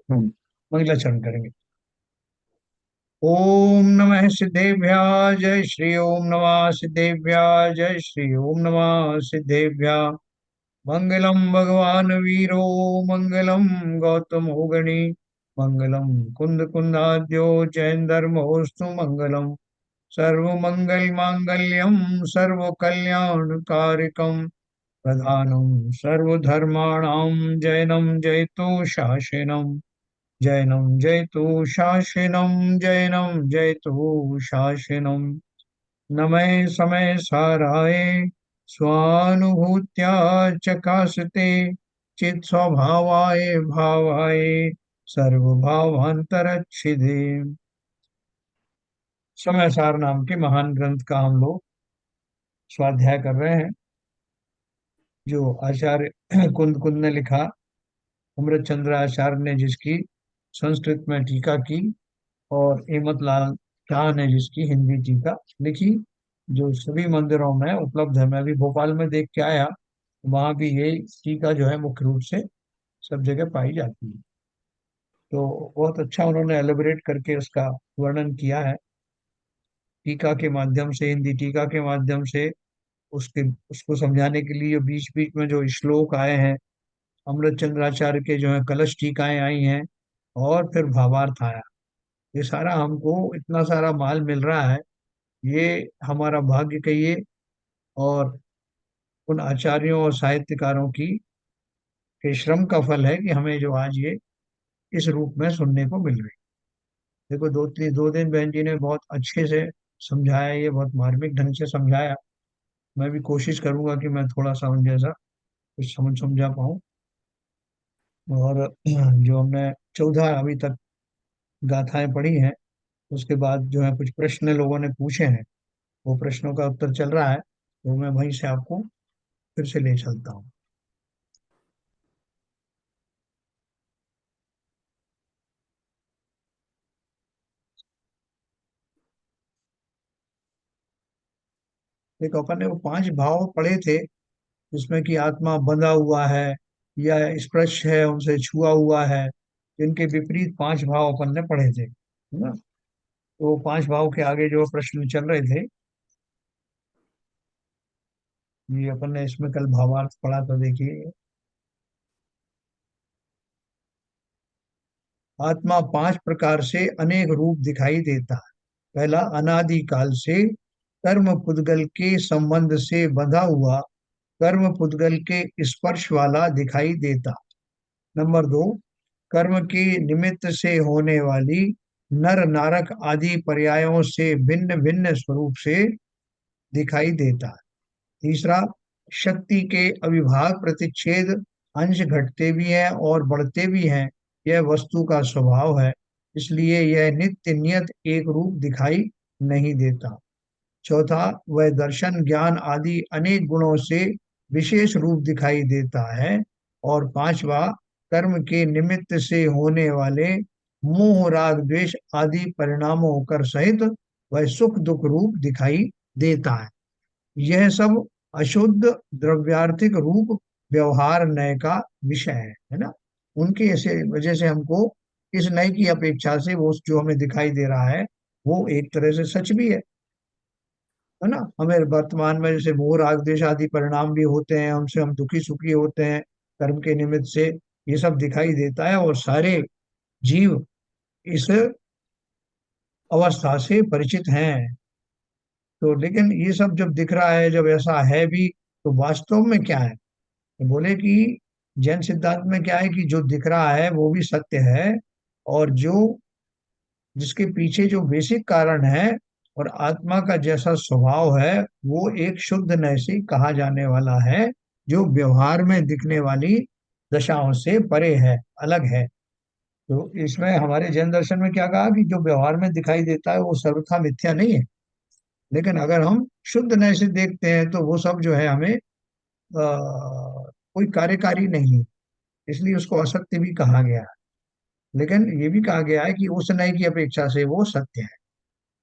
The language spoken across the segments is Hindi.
हम मंगलाचरण करेंगे। ओम नमः सिद्धेभ्या, जय श्री ओम नमः सिद्धेभ्या, जय श्री ओम नमः सिद्धेभ्या। मंगलम भगवान वीरो, मंगलम गौतम गणि, मंगलम कुंद कुंदाद्यो जैन धर्मोस्तु मंगलम। सर्व मंगल मांगल्यम, सर्व कल्याण कारकम, प्रधानम सर्वधर्माणां जैनम जयतु शासनम। जैनम जयतु शासनम, जैनम जयतु शासनम। नमः समय साराय स्वानुभूत्या चकासते, चित स्वभावाय भावाय सर्वभावांतरच्छिदे। समय सार नाम के महान ग्रंथ का हम लोग स्वाध्याय कर रहे हैं, जो आचार्य कुंद कुंद ने लिखा। अमृत चंद्र आचार्य ने जिसकी संस्कृत में टीका की, और हेमत लाल शाह ने जिसकी हिंदी टीका लिखी, जो सभी मंदिरों में उपलब्ध है। मैं भी भोपाल में देख के आया, वहां भी ये टीका जो है मुख्य रूप से सब जगह पाई जाती है। तो बहुत अच्छा उन्होंने एलिब्रेट करके उसका वर्णन किया है, टीका के माध्यम से, हिंदी टीका के माध्यम से। उसके उसको समझाने के लिए बीच बीच में जो श्लोक आए हैं, अमृत चंद्राचार्य के जो है कलश टीकाएं आई हैं, और फिर भावार्थ आया। ये सारा हमको इतना सारा माल मिल रहा है, ये हमारा भाग्य कहिए, और उन आचार्यों और साहित्यकारों की के श्रम का फल है कि हमें जो आज ये इस रूप में सुनने को मिल रही। देखो, दो दिन बहन जी ने बहुत अच्छे से समझाया, ये बहुत मार्मिक ढंग से समझाया। मैं भी कोशिश करूंगा कि मैं थोड़ा सा उन जैसा कुछ समझा पाऊँ। और जो हमने 14 अभी तक गाथाएं पढ़ी हैं, उसके बाद जो है कुछ प्रश्न लोगों ने पूछे हैं, वो प्रश्नों का उत्तर चल रहा है, तो मैं वहीं से आपको फिर से ले चलता हूँ। देखो, अपन ने वो 5 भाव पढ़े थे, जिसमें कि आत्मा बंधा हुआ है, या स्पर्श है उनसे छुआ हुआ है। इनके विपरीत 5 भाव अपन ने पढ़े थे, है ना। तो 5 भाव के आगे जो प्रश्न चल रहे थे, ये अपन ने इसमें कल भावार्थ पढ़ा था, देखिए। आत्मा 5 प्रकार से अनेक रूप दिखाई देता है। पहला, अनादि काल से कर्म पुद्गल के संबंध से बंधा हुआ, कर्म पुद्गल के स्पर्श वाला दिखाई देता। नंबर 2, कर्म के निमित्त से होने वाली नर नारक आदि पर्यायों से भिन्न भिन्न स्वरूप से दिखाई देता है। तीसरा, शक्ति के अविभाग प्रतिच्छेद अंश घटते भी हैं और बढ़ते भी हैं, यह वस्तु का स्वभाव है, इसलिए यह नित्य नियत एक रूप दिखाई नहीं देता। चौथा, वह दर्शन ज्ञान आदि अनेक गुणों से विशेष रूप दिखाई देता है। और पांचवा, कर्म के निमित्त से होने वाले मोह राग द्वेष आदि परिणामों कर सहित वह सुख दुख रूप दिखाई देता है। यह सब अशुद्ध द्रव्यार्थिक रूप व्यवहार नय का विषय है ना। उनके ऐसे वजह से हमको इस नय की अपेक्षा से वो जो हमें दिखाई दे रहा है, वो एक तरह से सच भी है ना। हमें वर्तमान में जैसे मोह राग द्वेष आदि परिणाम भी होते हैं, हमसे हम दुखी सुखी होते हैं कर्म के निमित्त से, ये सब दिखाई देता है, और सारे जीव इस अवस्था से परिचित हैं। तो लेकिन ये सब जब दिख रहा है, जब ऐसा है भी, तो वास्तव में क्या है। तो बोले कि जैन सिद्धांत में क्या है कि जो दिख रहा है वो भी सत्य है, और जो जिसके पीछे जो बेसिक कारण है और आत्मा का जैसा स्वभाव है, वो एक शुद्ध नैसी कहा जाने वाला है, जो व्यवहार में दिखने वाली दशाओं से परे है, अलग है। तो इसमें हमारे जैन दर्शन में क्या कहा कि जो व्यवहार में दिखाई देता है वो सर्वथा मिथ्या नहीं है, लेकिन अगर हम शुद्ध नय से देखते हैं तो वो सब जो है हमें कोई कार्यकारी नहीं है, इसलिए उसको असत्य भी कहा गया है। लेकिन ये भी कहा गया है कि उस नय की अपेक्षा से वो सत्य है।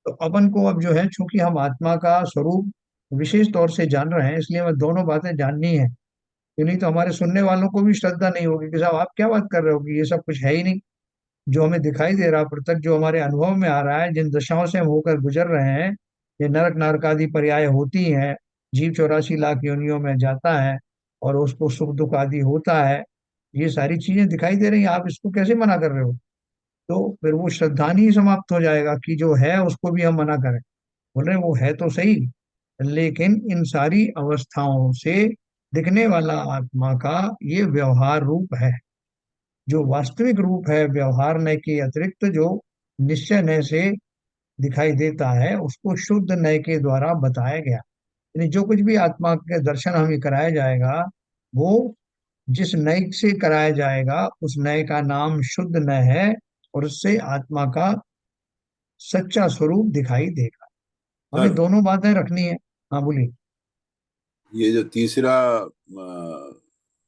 तो अपन को अब जो है, चूंकि हम आत्मा का स्वरूप विशेष तौर से जान रहे हैं, इसलिए हमें दोनों बातें जाननी है। तो नहीं तो हमारे सुनने वालों को भी श्रद्धा नहीं होगी कि साहब आप क्या बात कर रहे हो कि ये सब कुछ है ही नहीं। जो हमें दिखाई दे रहा, पृथक जो हमारे अनुभव में आ रहा है, जिन दशाओं से हम होकर गुजर रहे हैं, ये नरक नरक आदि पर्याय होती हैं, जीव 84 लाख योनियों में जाता है और उसको सुख दुख आदि होता है, ये सारी चीजें दिखाई दे रही हैं, आप इसको कैसे मना कर रहे हो? तो फिर वो श्रद्धानी ही समाप्त हो जाएगा कि जो है उसको भी हम मना करें। बोल रहे हैं वो है तो सही, लेकिन इन सारी अवस्थाओं से दिखने वाला आत्मा का ये व्यवहार रूप है। जो वास्तविक रूप है व्यवहार नय के अतिरिक्त, जो निश्चय नय से दिखाई देता है, उसको शुद्ध नय के द्वारा बताया गया। यानी जो कुछ भी आत्मा के दर्शन हमें कराया जाएगा, वो जिस नय से कराया जाएगा उस नय का नाम शुद्ध नय है, और उससे आत्मा का सच्चा स्वरूप दिखाई देगा। हमें सर, दोनों बातें रखनी है। हाँ बोलिए। ये जो तीसरा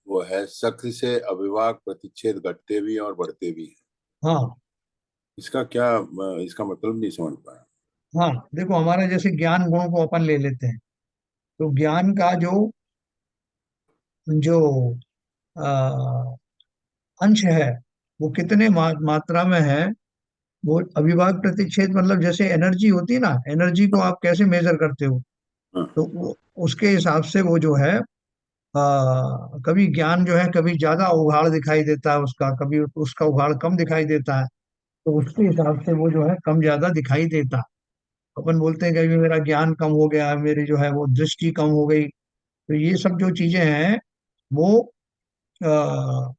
वो है, शक्ति से अविभाग प्रतिच्छेद घटते भी हैं और बढ़ते भी हैं। हाँ इसका क्या इसका मतलब नहीं समझ पाया। हाँ, देखो हमारा जैसे ज्ञान गुण को अपन ले लेते हैं, तो ज्ञान का जो जो आ, अंश है, वो कितने मात्रा में है, वो अविभाग प्रतिच्छेद मतलब जैसे एनर्जी होती है ना, एनर्जी को आप कैसे मेजर करते हो, हाँ। तो उसके हिसाब से वो जो है कभी ज्ञान जो है कभी ज्यादा उघाड़ दिखाई देता है उसका, कभी उसका उघाड़ कम दिखाई देता है, तो उसके हिसाब से वो जो है कम ज्यादा दिखाई देता है। अपन बोलते हैं कि अभी मेरा ज्ञान कम हो गया, मेरी जो है वो दृष्टि कम हो गई। तो ये सब जो चीजें हैं वो आ,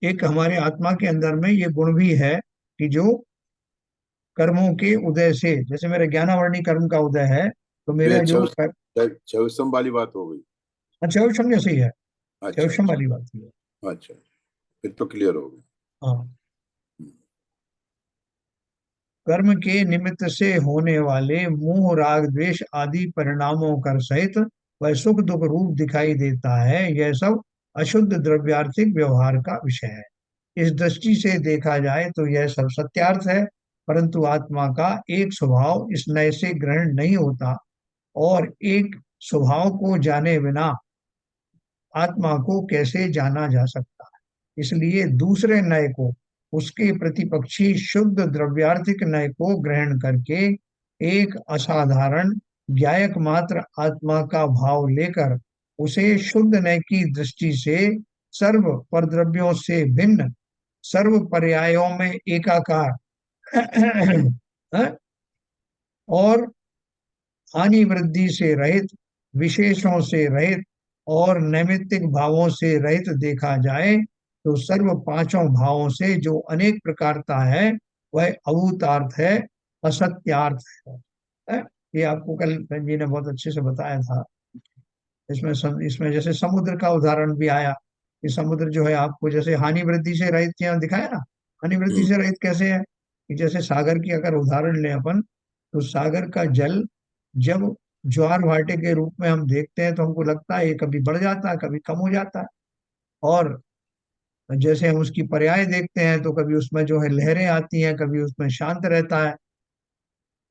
एक हमारे आत्मा के अंदर में ये गुण भी है कि जो कर्मों के उदय से, जैसे मेरे ज्ञानावर्णी कर्म का उदय है, तो ये मेरा जो चौसम वाली बात हो गई। चौषम जैसे ही है, अच्छा चौषम अच्छा। वाली बात है। अच्छा, फिर तो क्लियर हो गया। हाँ, कर्म के निमित्त से होने वाले मोह राग द्वेष आदि परिणामों कर सहित वह सुख दुख रूप दिखाई देता है, यह सब अशुद्ध द्रव्यार्थिक व्यवहार का विषय है। इस दृष्टि से देखा जाए तो यह सब सत्यार्थ है, परंतु आत्मा का एक स्वभाव इस नए से ग्रहण नहीं होता, और एक स्वभाव को जाने बिना आत्मा को कैसे जाना जा सकता है। इसलिए दूसरे नय को, उसके प्रतिपक्षी शुद्ध द्रव्यार्थिक नय को ग्रहण करके एक असाधारण ज्ञायक मात्र आत्मा का भाव लेकर उसे शुद्ध नय की दृष्टि से सर्व परद्रव्यों से भिन्न, सर्व पर्यायों में एकाकार और हानि वृद्धि से रहित, विशेषों से रहित और नैमित्तिक भावों से रहित देखा जाए, तो सर्व पांचों भावों से जो अनेक प्रकारता है वह अभूतार्थ है, असत्यार्थ है। ये आपको कल बहन जी ने बहुत अच्छे से बताया था। इसमें जैसे समुद्र का उदाहरण भी आया कि समुद्र जो है आपको जैसे हानि वृद्धि से रहित यहाँ दिखाया ना। हानि वृद्धि हम्म। से रहित कैसे है कि जैसे सागर की अगर उदाहरण लें अपन, तो सागर का जल जब ज्वार भाटे के रूप में हम देखते हैं तो हमको लगता है ये कभी बढ़ जाता है कभी कम हो जाता है, और जैसे हम उसकी पर्याय देखते हैं तो कभी उसमें जो है लहरें आती हैं, कभी उसमें शांत रहता है,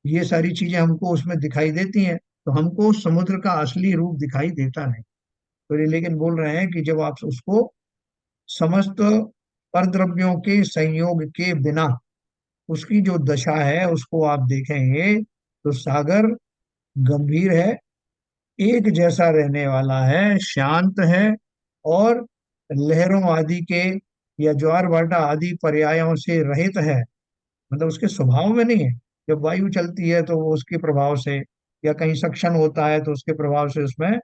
ये सारी चीजें हमको उसमें दिखाई देती हैं। तो हमको समुद्र का असली रूप दिखाई देता नहीं। तो ये लेकिन बोल रहे हैं कि जब आप उसको समस्त परद्रव्यों के संयोग के बिना उसकी जो दशा है उसको आप देखेंगे, तो सागर गंभीर है, एक जैसा रहने वाला है, शांत है, और लहरों आदि के या ज्वार भाटा आदि पर्यायों से रहित है। मतलब उसके स्वभाव में नहीं है। जब वायु चलती है तो वो उसके प्रभाव से, या कहीं सक्शन होता है तो उसके प्रभाव से उसमें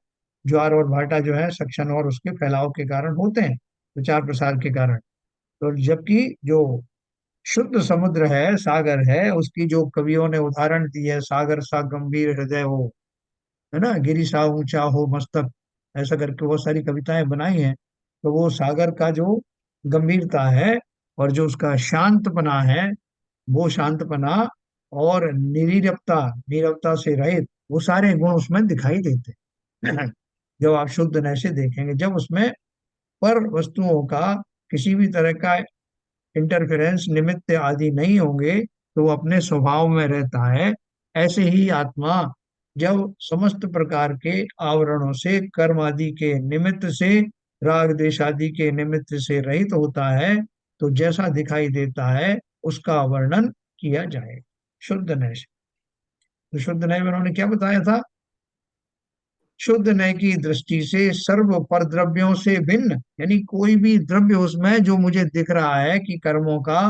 ज्वार और भाटा जो है सक्शन और उसके फैलाव के कारण होते हैं, विचार प्रसार के कारण। तो जबकि जो शुद्ध समुद्र है, सागर है, उसकी जो कवियों ने उदाहरण दी है, सागर सा गंभीर हृदय हो, है ना, गिरी सा ऊंचा हो मस्तक, ऐसा करके बहुत सारी कविताएं बनाई हैं। तो वो सागर का जो गंभीरता है और जो उसका शांतपना है, वो शांतपना और निरीरवता, नीरवता से रहित, वो सारे गुण उसमें दिखाई देते हैं। जब आप शुद्ध नय से देखेंगे, जब उसमें पर वस्तुओं का किसी भी तरह का इंटरफेरेंस निमित्त आदि नहीं होंगे, तो वो अपने स्वभाव में रहता है। ऐसे ही आत्मा जब समस्त प्रकार के आवरणों से, कर्म आदि के निमित्त से, राग देश आदि के निमित्त से रहित होता है, तो जैसा दिखाई देता है उसका वर्णन किया जाए शुद्ध नय से। तो शुद्ध नय में उन्होंने क्या बताया था? शुद्ध नय की दृष्टि से सर्व पर द्रव्यों से भिन्न, यानी कोई भी द्रव्य उसमें जो मुझे दिख रहा है कि कर्मों का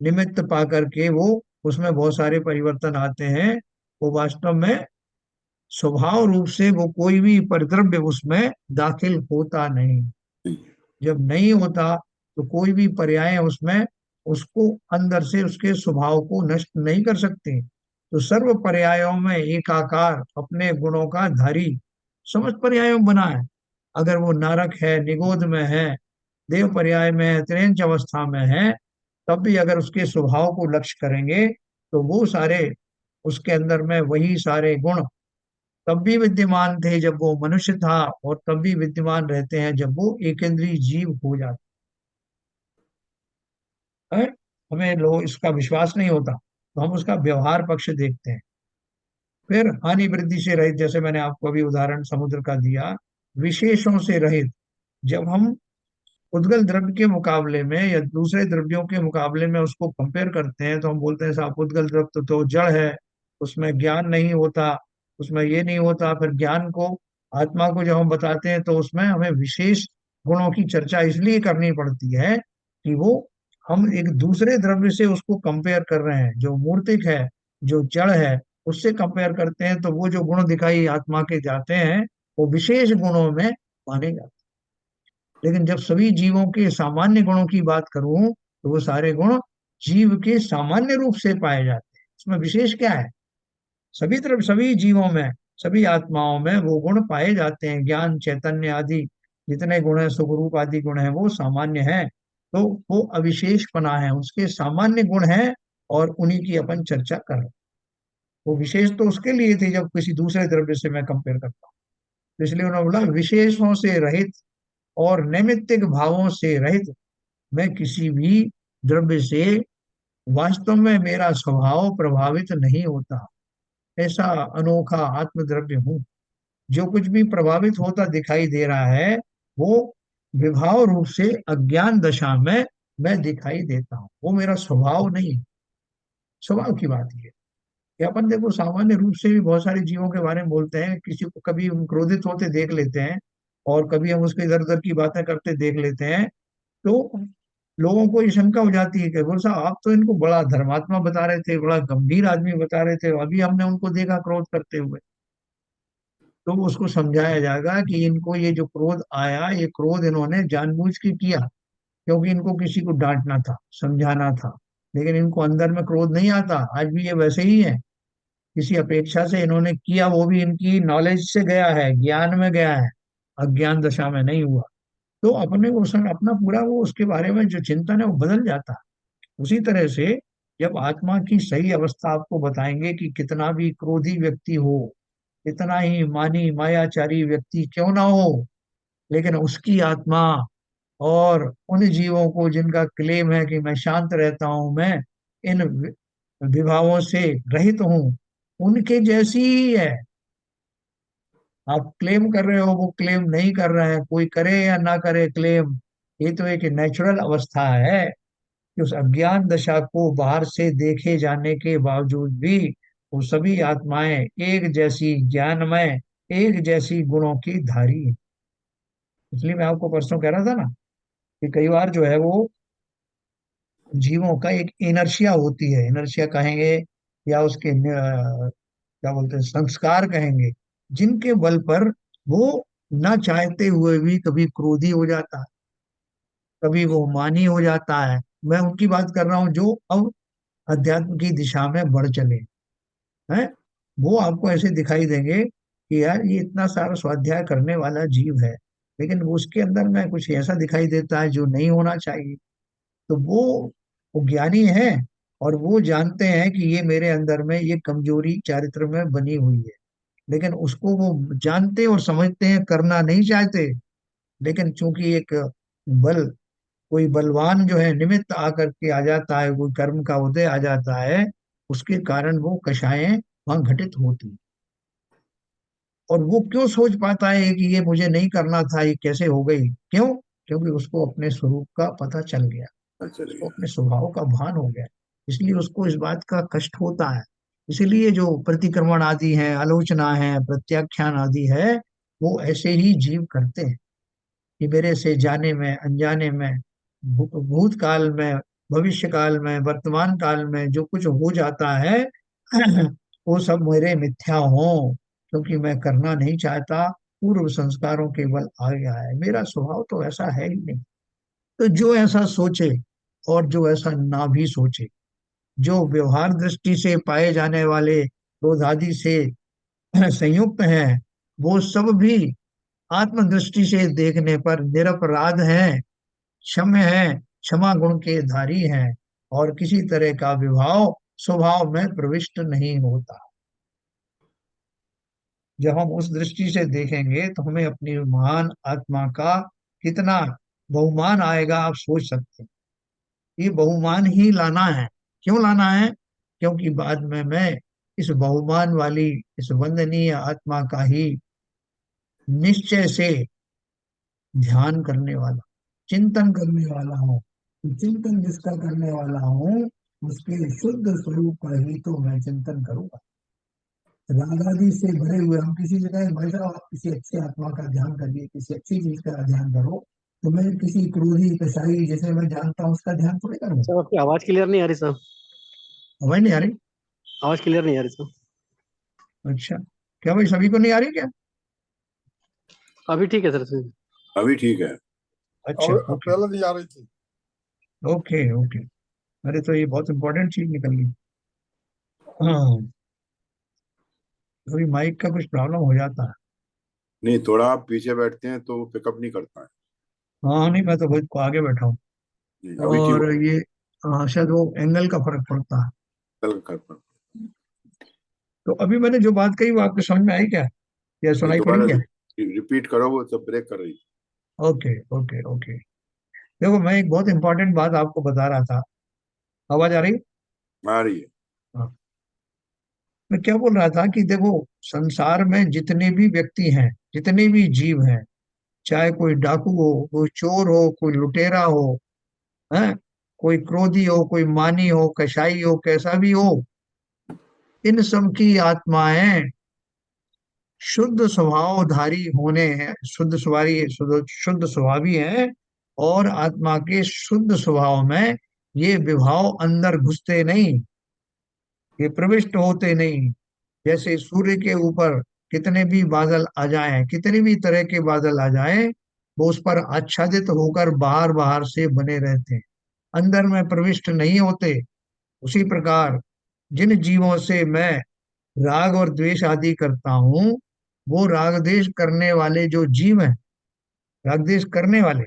निमित्त पा करके वो उसमें बहुत सारे परिवर्तन आते हैं, वो वास्तव में स्वभाव रूप से वो कोई भी परिद्रव्य उसमें दाखिल होता नहीं। नहीं। जब नहीं होता तो कोई भी पर्याय उसमें उसको अंदर से उसके स्वभाव को नष्ट नहीं कर सकते। तो सर्व पर्यायों में एकाकार अपने गुणों का धारी समस्त पर्यायों में बना है। अगर वो नारक है, निगोध में है, देव पर्याय में है, त्रेंच अवस्था में है, तब भी अगर उसके स्वभाव को लक्ष्य करेंगे तो वो सारे उसके अंदर में वही सारे गुण तब भी विद्यमान थे जब वो मनुष्य था, और तब भी विद्यमान रहते हैं जब वो एकेंद्रीय जीव हो जाता है। हमें लोग इसका विश्वास नहीं होता तो हम उसका व्यवहार पक्ष देखते हैं। फिर हानि वृद्धि से रहित, जैसे मैंने आपको अभी उदाहरण समुद्र का दिया, विशेषों से रहित। जब हम उद्गल द्रव्य के मुकाबले में या दूसरे द्रव्यों के मुकाबले में उसको कंपेयर करते हैं तो हम बोलते हैं साहब उद्गल द्रव्य तो जड़ है, उसमें ज्ञान नहीं होता, उसमें ये नहीं होता। फिर ज्ञान को, आत्मा को जब हम बताते हैं तो उसमें हमें विशेष गुणों की चर्चा इसलिए करनी पड़ती है कि वो हम एक दूसरे द्रव्य से उसको कंपेयर कर रहे हैं, जो मूर्तिक है, जो जड़ है, उससे कंपेयर करते हैं तो वो जो गुण दिखाई आत्मा के जाते हैं वो विशेष गुणों में माने जाते हैं। लेकिन जब सभी जीवों के सामान्य गुणों की बात करूं तो वो सारे गुण जीव के सामान्य रूप से पाए जाते हैं, उसमें विशेष क्या है? सभी तरफ सभी जीवों में, सभी आत्माओं में वो गुण पाए जाते हैं। ज्ञान, चैतन्य आदि जितने गुण है, सुखरूप आदि गुण है, वो सामान्य है। तो वो अविशेष पना है, उसके सामान्य गुण है, और उन्हीं की अपन चर्चा कर रहे हैं। वो विशेष तो उसके लिए थे जब किसी दूसरे द्रव्य से मैं कंपेयर करता हूँ। तो इसलिए उन्होंने बोला विशेषों से रहित और नैमित्तिक भावों से रहित मैं किसी भी द्रव्य से वास्तव में मेरा स्वभाव प्रभावित नहीं होता। ऐसा अनोखा आत्म द्रव्य हूँ। जो कुछ भी प्रभावित होता दिखाई दे रहा है वो विभाव रूप से अज्ञान दशा में मैं दिखाई देता हूँ, वो मेरा स्वभाव नहीं है। स्वभाव की बात ये है कि अपन देखो सामान्य रूप से भी बहुत सारे जीवों के बारे में बोलते हैं, किसी को कभी हम क्रोधित होते देख लेते हैं और कभी हम उसके इधर उधर की बातें करते देख लेते हैं। तो लोगों को ये शंका हो जाती है कि बोल साहब आप तो इनको बड़ा धर्मात्मा बता रहे थे, बड़ा गंभीर आदमी बता रहे थे, अभी हमने उनको देखा क्रोध करते हुए। तो उसको समझाया जाएगा कि इनको ये जो क्रोध आया, ये क्रोध इन्होंने जानबूझ के किया, क्योंकि इनको किसी को डांटना था, समझाना था। लेकिन इनको अंदर में क्रोध नहीं आता, आज भी ये वैसे ही है। किसी अपेक्षा से इन्होंने किया, वो भी इनकी नॉलेज से गया है, ज्ञान में गया है, अज्ञान दशा में नहीं हुआ। तो अपने को अपना पूरा वो उसके बारे में जो चिंतन है वो बदल जाता है। उसी तरह से जब आत्मा की सही अवस्था आपको बताएंगे कि कितना भी क्रोधी व्यक्ति हो, कितना ही मानी मायाचारी व्यक्ति क्यों ना हो, लेकिन उसकी आत्मा और उन जीवों को जिनका क्लेम है कि मैं शांत रहता हूं, मैं इन विभावों से रहित हूं, उनके जैसी ही है। आप क्लेम कर रहे हो, वो क्लेम नहीं कर रहे हैं, कोई करे या ना करे क्लेम, ये तो एक नेचुरल अवस्था है कि उस अज्ञान दशा को बाहर से देखे जाने के बावजूद भी वो सभी आत्माएं एक जैसी ज्ञानमय, एक जैसी गुणों की धारी है। इसलिए मैं आपको परसों कह रहा था ना कि कई बार जो है वो जीवों का एक इनर्शिया होती है, इनर्शिया कहेंगे या उसके क्या बोलते हैं, संस्कार कहेंगे, जिनके बल पर वो ना चाहते हुए भी कभी क्रोधी हो जाता है, कभी वो मानी हो जाता है। मैं उनकी बात कर रहा हूँ जो अब अध्यात्म की दिशा में बढ़ चले हैं। वो आपको ऐसे दिखाई देंगे कि यार ये इतना सारा स्वाध्याय करने वाला जीव है, लेकिन उसके अंदर में कुछ ऐसा दिखाई देता है जो नहीं होना चाहिए। तो वो ज्ञानी है, और वो जानते हैं कि ये मेरे अंदर में ये कमजोरी चारित्र में बनी हुई है, लेकिन उसको वो जानते और समझते हैं, करना नहीं चाहते। लेकिन चूंकि एक बल, कोई बलवान जो है निमित्त आकर के आ जाता है, कोई कर्म का उदय आ जाता है, उसके कारण वो कषायें वहां घटित होती हैं। और वो क्यों सोच पाता है कि ये मुझे नहीं करना था, ये कैसे हो गई, क्यों? क्योंकि उसको अपने स्वरूप का पता चल गया। चल उसको गया। अपने स्वभाव का भान हो गया, इसलिए उसको इस बात का कष्ट होता है। इसीलिए जो प्रतिक्रमण आदि है, आलोचना है, प्रत्याख्यान आदि है, वो ऐसे ही जीव करते हैं कि मेरे से जाने में अनजाने में, भूतकाल में, भविष्य काल में, वर्तमान काल में जो कुछ हो जाता है वो सब मेरे मिथ्या हो, क्योंकि मैं करना नहीं चाहता, पूर्व संस्कारों के बल आ गया है, मेरा स्वभाव तो ऐसा है ही नहीं। तो जो ऐसा सोचे और जो ऐसा ना भी सोचे, जो व्यवहार दृष्टि से पाए जाने वाले क्रोध आदि से संयुक्त हैं, वो सब भी आत्मदृष्टि से देखने पर निरपराध हैं, क्षम्य हैं, क्षमा गुण के धारी हैं, और किसी तरह का विभाव स्वभाव में प्रविष्ट नहीं होता। जब हम उस दृष्टि से देखेंगे तो हमें अपनी महान आत्मा का कितना बहुमान आएगा, आप सोच सकते हैं। ये बहुमान ही लाना है। क्यों लाना है? क्योंकि बाद में मैं इस बहुमान वाली, इस वंदनीय आत्मा का ही निश्चय से ध्यान करने वाला, चिंतन करने वाला हूँ। चिंतन जिसका करने वाला हूँ, उसके शुद्ध स्वरूप का ही तो मैं चिंतन करूंगा। राग आदि से भरे हुए हम किसी जगह, भाई साहब आप किसी अच्छी आत्मा का ध्यान करिए, किसी अच्छी चीज का ध्यान करो, तो मैं किसी क्रोधी कसाई जिसे मैं जानता हूँ उसका ध्यान थोड़ी करूंगा। सर आपकी आवाज क्लियर नहीं आ रही सर। समझ नहीं आ रही? आवाज क्लियर नहीं आ रही सर। अच्छा, क्या भाई सभी को नहीं आ रही क्या? अभी ठीक है सर। अभी ठीक है। अच्छा, और ओके। पहले नहीं आ रही थी। Okay okay. अरे तो ये बहुत इंपॉर्टेंट चीज निकल गई। हाँ, कभी माइक का कुछ प्रॉब्लम हो जाता है। नहीं, थोड़ा आप पीछे बैठते हैं तो वो पिकअप नहीं करता है। हाँ नहीं, मैं तो बहुत आगे बैठा हूँ। नहीं, अभी ठीक और हो ये शायद वो एंगल का फर्क पड़ता है। कल कर पर। तो अभी मैंने जो बात कही वो आपको समझ में आई क्या, या नहीं, सुनाई पड़ी दोबारा क्या? रिपीट करो, वो सब ब्रेक कर रही थी। Okay okay okay. देखो, मैं एक बहुत इंपॉर्टेंट बात आपको बता रहा था। आवाज आ रही? आ रही है। हाँ। मैं क्या बोल रहा था कि देखो, संसार में जितने भी व्यक्ति हैं, जितने भी जीव हैं, चाहे कोई डाकू हो, कोई चोर हो, कोई लुटेरा हो, है, कोई क्रोधी हो, कोई मानी हो, कसाई हो, कैसा भी हो, इन सब की आत्माएं शुद्ध स्वभावधारी होने हैं, शुद्ध स्वभावी, शुद्ध स्वभावी हैं। और आत्मा के शुद्ध स्वभाव में ये विभाव अंदर घुसते नहीं, ये प्रविष्ट होते नहीं। जैसे सूर्य के ऊपर कितने भी बादल आ जाएं, कितनी भी तरह के बादल आ जाएं, वो उस पर आच्छादित होकर बाहर बाहर से बने रहते हैं, अंदर में प्रविष्ट नहीं होते। उसी प्रकार जिन जीवों से मैं राग और द्वेष आदि करता हूँ, वो राग द्वेष करने वाले जो जीव हैं, राग द्वेष करने वाले,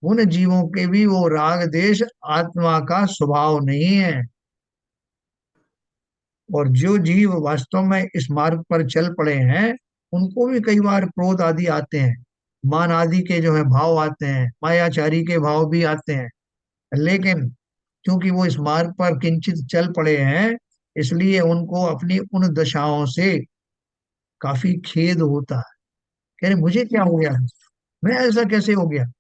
उन जीवों के भी वो राग द्वेष आत्मा का स्वभाव नहीं है। और जो जीव वास्तव में इस मार्ग पर चल पड़े हैं, उनको भी कई बार क्रोध आदि आते हैं, मान आदि के जो है भाव आते हैं, मायाचारी के भाव भी आते हैं। लेकिन क्योंकि वो इस मार्ग पर किंचित चल पड़े हैं, इसलिए उनको अपनी उन दशाओं से काफी खेद होता है। कह रहे मुझे क्या हो गया, मैं ऐसा कैसे हो गया।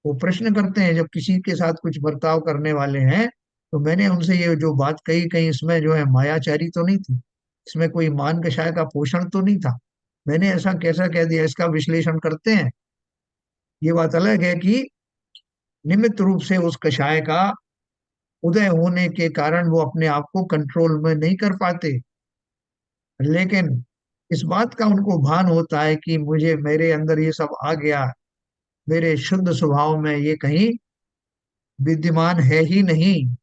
वो प्रश्न करते हैं जब किसी के साथ कुछ बर्ताव करने वाले हैं, तो मैंने उनसे ये जो बात कही, कहीं इसमें जो है मायाचारी तो नहीं थी, इसमें कोई मान कषाय का पोषण तो नहीं था, मैंने ऐसा कैसा कह दिया, इसका विश्लेषण करते हैं। ये बात अलग है कि निमित्त रूप से उस कषाय का उदय होने के कारण वो अपने आप को कंट्रोल में नहीं कर पाते, लेकिन इस बात का उनको भान होता है कि मुझे, मेरे अंदर ये सब आ गया, मेरे शुद्ध स्वभाव में ये कहीं विद्यमान है ही नहीं।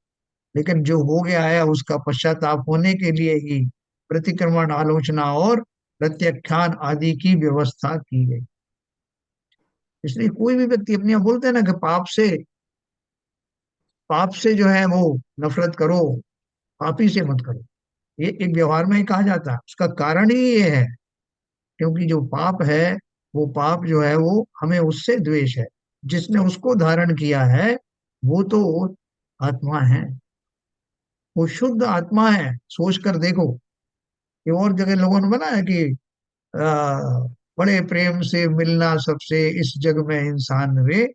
लेकिन जो हो गया है उसका पश्चाताप होने के लिए ही प्रतिक्रमण, आलोचना और प्रत्याख्यान आदि की व्यवस्था की गई। इसलिए कोई भी व्यक्ति अपने आप बोलते हैं ना कि पाप से जो है वो नफरत करो, पापी से मत करो, ये एक व्यवहार में ही कहा जाता है। उसका कारण ही ये है, क्योंकि जो पाप है, वो पाप जो है वो हमें उससे द्वेष है, जिसने उसको धारण किया है वो तो आत्मा है, वो शुद्ध आत्मा है। सोच कर देखो कि और जगह लोगों ने बनाया कि आ, बड़े प्रेम से मिलना सबसे इस जग में इंसान वे,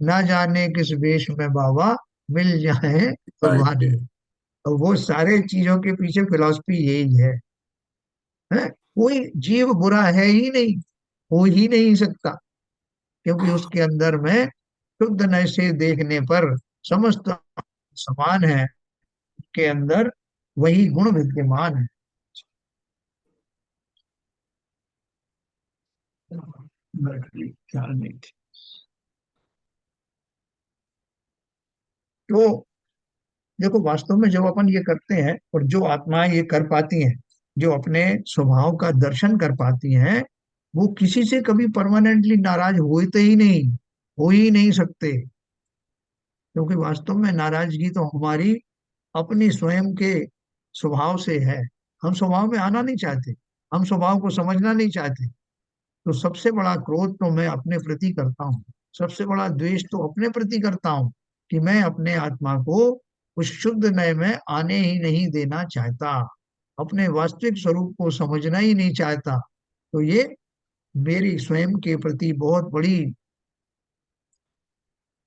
ना जाने किस वेश में बाबा मिल जाए तो किफायती है। वादी। और वो सारे चीजों के पीछे फिलॉसफी यही है? कोई जीव बुरा है ही नहीं, हो ही नहीं सकता, क्योंकि उसके अंदर में शुद्ध नय से देखने पर समस्त समान है, उसके अंदर वही गुण विद्यमान है। ख्याल नहीं थी। तो देखो, वास्तव में जब अपन ये करते हैं और जो आत्माएं ये कर पाती हैं, जो अपने स्वभाव का दर्शन कर पाती हैं, वो किसी से कभी परमानेंटली नाराज होते ही नहीं, हो ही नहीं सकते। क्योंकि वास्तव में नाराजगी तो हमारी अपनी स्वयं के स्वभाव से है। हम स्वभाव में आना नहीं चाहते, हम स्वभाव को समझना नहीं चाहते। तो सबसे बड़ा क्रोध तो मैं अपने प्रति करता हूँ, सबसे बड़ा द्वेष तो अपने प्रति करता हूँ, कि मैं अपने आत्मा को उस शुद्ध नय में आने ही नहीं देना चाहता, अपने वास्तविक स्वरूप को समझना ही नहीं चाहता। तो ये मेरी स्वयं के प्रति बहुत बड़ी